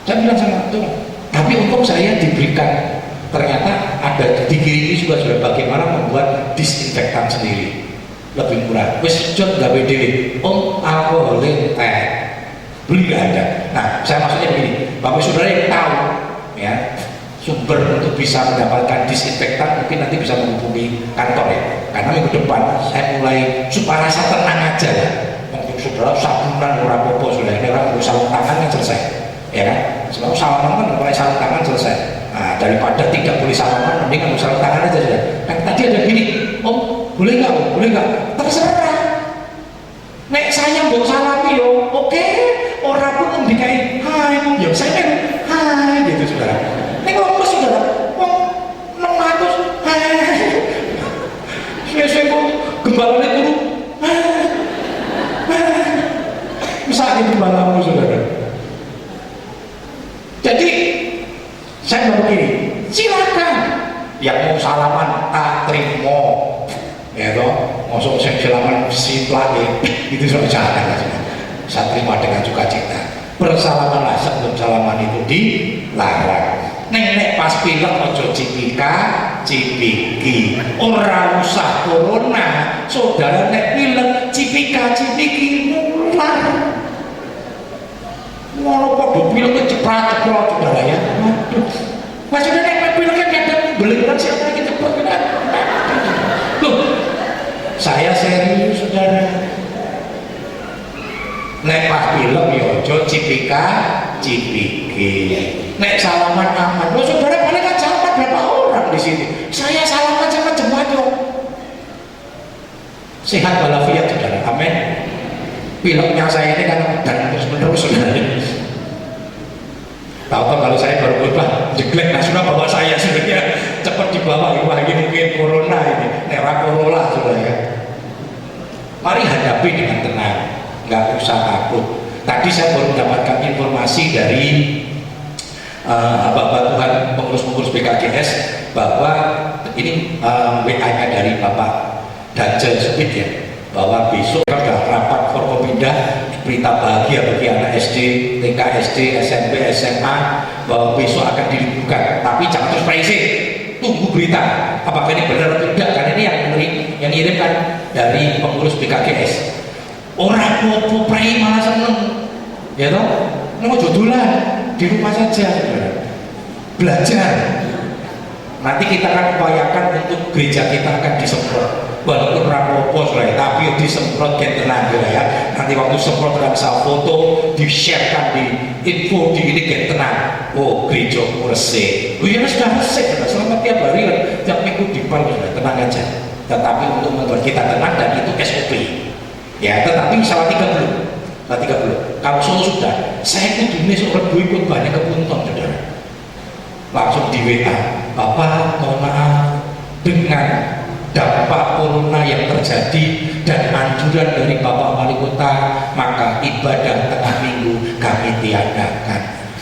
Saya bilang sama Tuhan, tapi untuk saya diberikan ternyata ada dikirimi juga sudah bagaimana membuat disinfektan sendiri lebih murah. Wes John gawe dhewe, alkoholin teh beli nggak ada. Nah saya maksudnya begini, bapak saudara yang tahu ya sumber untuk bisa mendapatkan disinfektan mungkin nanti bisa menghubungi kantor ya, karena minggu depan saya mulai supaya rasa tenang aja ya. Mungkin saudara sabunan orang popo sudah ini orang sarung tangan yang selesai ya kan, sebab salaman kan mulai sarung tangan selesai. Nah daripada tidak boleh salaman mending kan sarung tangan aja sudah. Kan tadi ada gini, boleh nggak boleh nggak, terserah. Nek saya mau salami yo, oke. Orang pun membikai hai, ya saya kan hai gitu saudara. Ini kalau plus saudara, 600 hai. Saya kok gembalanya turun, misalnya gembalamu saudara. Masuk salaman simplake itu jangan. Saya terima dengan sukacita. Bersalamanlah sebelum salaman itu dilarang. Nek pas pilek ojo cipika cipiki, ora usah corona. Saudara nek pilek cipika cipiki nular. Ngono padha pilek ceprat-ceprat saudara ya. Waduh. Maksudnya nek pilek kan ada beliran siapa kita cepet. Loh, saya serius saudara. Nek pas film ya ojo cipika cipiki. Nek salaman aman. Loh saudara paling kan salaman berapa orang di sini? Saya salaman sama jemaat yo. Sehat walafiat saudara. Amin. Filmnya saya ini kan dan terus menerus saudara. Tahu kalau saya baru khotbah jeglek sudah bawa saya sebenarnya cepat dibawa wah ini mungkin corona ini era corona sudah ya. Mari hadapi dengan tenang, nggak usah takut. Tadi saya baru mendapatkan informasi dari Bapak Tuhan pengurus-pengurus BKGS bahwa ini WA-nya dari Bapak Dajjal Speed ya, bahwa besok ada rapat Forkopimda, berita bahagia bagi anak SD, TK, SD, SMP, SMA bahwa besok akan diliburkan. Tapi jangan terus praising, tunggu berita apakah ini benar atau tidak, karena ini yang ngirimkan dari pengurus BKGS. Orang mau pray malah seneng, ya toh, mau jodolan di rumah saja, belajar. Nanti kita akan upayakan untuk gereja kita akan disemprot, walaupun rapopos lah, tapi disemprot kayak tenang ya. Nanti waktu semprot akan foto, di-sharekan di info di ini kayak tenang. Oh gereja bersih, oh iya sudah bersih, selama tiap hari, tiap minggu dipal sudah tenang aja. Tetapi untuk membuat kita tenang dan itu SOP. Ya, tetapi salah 30. Kalau sudah, saya itu dunia seorang ikut banyak kepuntung saudara. Langsung di WA, Bapak mohon maaf dengan dampak corona yang terjadi dan anjuran dari Bapak Wali Kota, maka ibadah tengah minggu kami tiadakan.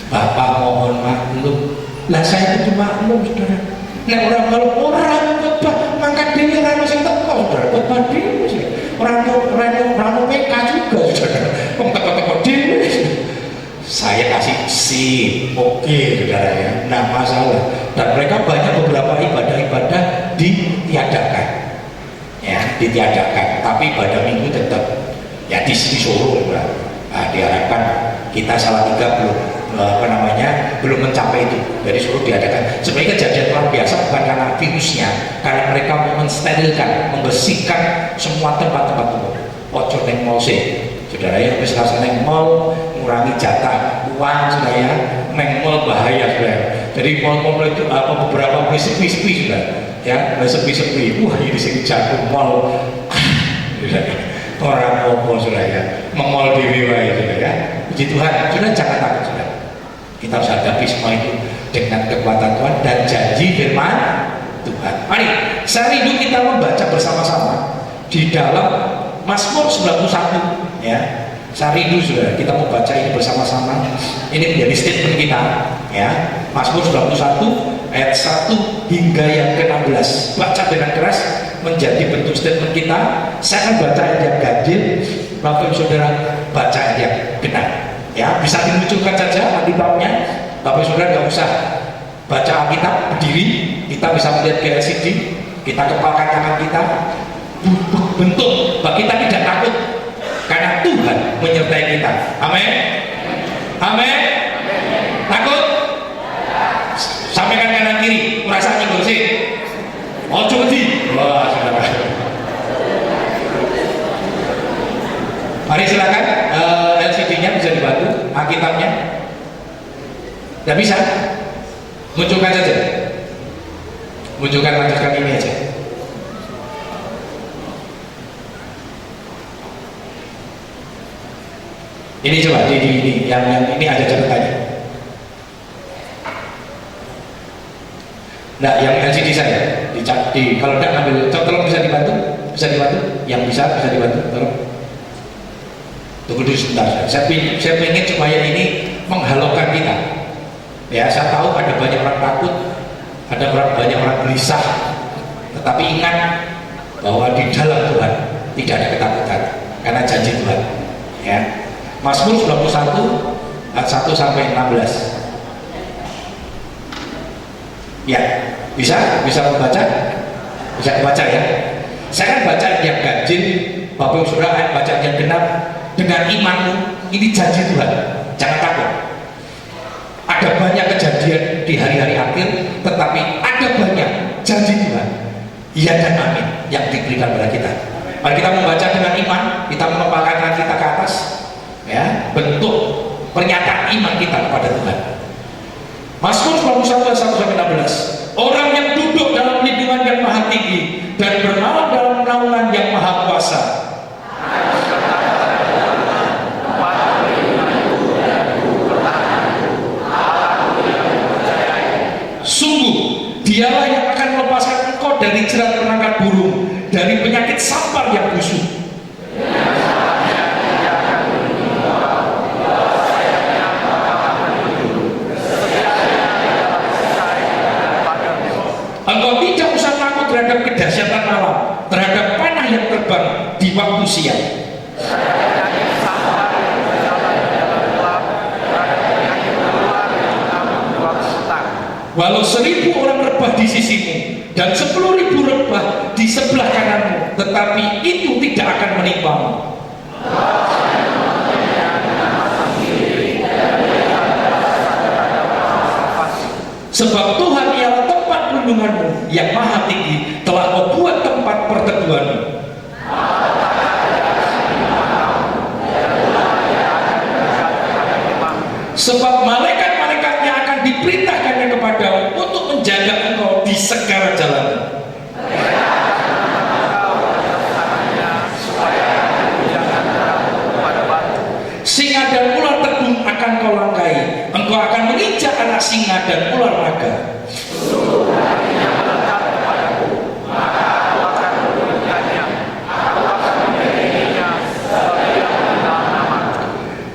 Bapak mohon maklum. Lah saya itu maklum saudara. Nah orang kalau orang khotbah mangkat dewi rano sing teko saudara, khotbah dewi sih. Rano PK juga saudara. Teko dewi. Saya kasih sip, oke saudara ya, nah masalah. Dan mereka banyak beberapa ibadah-ibadah ditiadakan, ya ditiadakan. Tapi pada minggu tetap ya disuruh, nah, diharapkan kita salah 3 belum mencapai itu, jadi suruh diadakan. Sebenarnya kejadian luar biasa bukan karena virusnya, karena mereka mau mensterilkan, membersihkan semua tempat-tempat umum. Ojo neng mall sih, saudara ya, misalnya neng mall mengurangi jatah uang sudah ya, neng mall bahaya sudah. Jadi mall-mall itu beberapa sepi-sepi sudah, ya sepi-sepi. Wah ini sih jago mall, orang opo sudah ya, memol diri sudah ya. Puji Tuhan, sudah jangan takut sudah. Kita harus hadapi semua itu dengan kekuatan Tuhan dan janji firman Tuhan. Mari, saya rindu kita membaca bersama-sama di dalam Mazmur 91 ya. Saya rindu sudah kita membaca ini bersama-sama. Ini menjadi statement kita ya. Mazmur 91 ayat 1 hingga yang ke-16. Baca dengan keras menjadi bentuk statement kita. Saya akan baca ayat yang ganjil, Bapak Ibu Saudara baca ayat yang benar. Ya, bisa dimunculkan saja Alkitabnya. Bapak Saudara nggak usah baca Alkitab berdiri, kita bisa melihat ke LCD, kita kepalkan tangan kita, bentuk bahwa kita tidak takut karena Tuhan menyertai kita. Amin. Amin. Takut? Sampaikan kanan kiri, merasa nyinggol sih. Ojo wedi. Wah, saudara. Mari silakan LCD-nya bisa dibantu, Alkitabnya. Tidak bisa? Munculkan saja. Lanjutkan ini aja. Ini coba di yang ini ada catatannya. Nah, yang LCD saya kalau tidak ambil, tolong bisa dibantu, yang bisa dibantu, tolong. Tunggu dulu sebentar. Saya pengen supaya ini menghalaukan kita. Ya, saya tahu ada banyak orang takut, ada banyak orang gelisah, tetapi ingat bahwa di dalam Tuhan tidak ada ketakutan karena janji Tuhan. Ya. Mazmur 91 ayat 1 sampai 16. Ya, bisa membaca? Bisa membaca ya. Saya kan baca yang ganjil, Bapak Ibu Saudara baca yang genap. Dengan imanmu, ini janji Tuhan. Jangan takut. Ada banyak kejadian di hari-hari akhir, tetapi ada banyak janji Tuhan. Iya dan amin yang diberikan kepada kita. Mari kita membaca dengan iman, kita menempatkan tangan kita ke atas, ya, bentuk pernyataan iman kita kepada Tuhan. Mazmur 91 ayat 1 sampai 16. Orang yang duduk dalam lindungan yang maha tinggi dan bernaung dalam naungan yang maha kuasa. Sungguh, dialah yang akan melepaskan engkau dari jerat penangkap burung, dari penyakit sampar yang busuk. Engkau tidak usah takut terhadap kedahsyatan malam, terhadap panah yang terbang di waktu siang. Walau 1000 orang rebah di sisimu dan 10.000 rebah di sebelah kananmu, tetapi itu tidak akan menimpamu. Sebab Tuhan ialah tempat perlindunganmu yang maha tinggi, telah kau buat tempat perteduhanmu. Sebab malaikat-malaikatnya akan diperintahkannya kepadamu untuk menjaga engkau di segala jalan. Singa dan ular tedung akan kau langkai, engkau akan menginjak anak singa dan ular naga.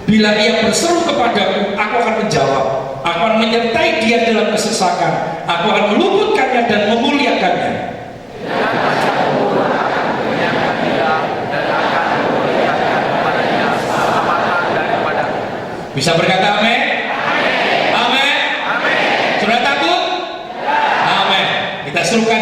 Bila ia berseru kepadaku, aku akan menjawab. Aku akan menyertai dia dalam kesesakan. Aku akan meluputkannya dan memuliakannya. Bisa berkata amin? Amin. Sudah takut? Amin. Kita serukan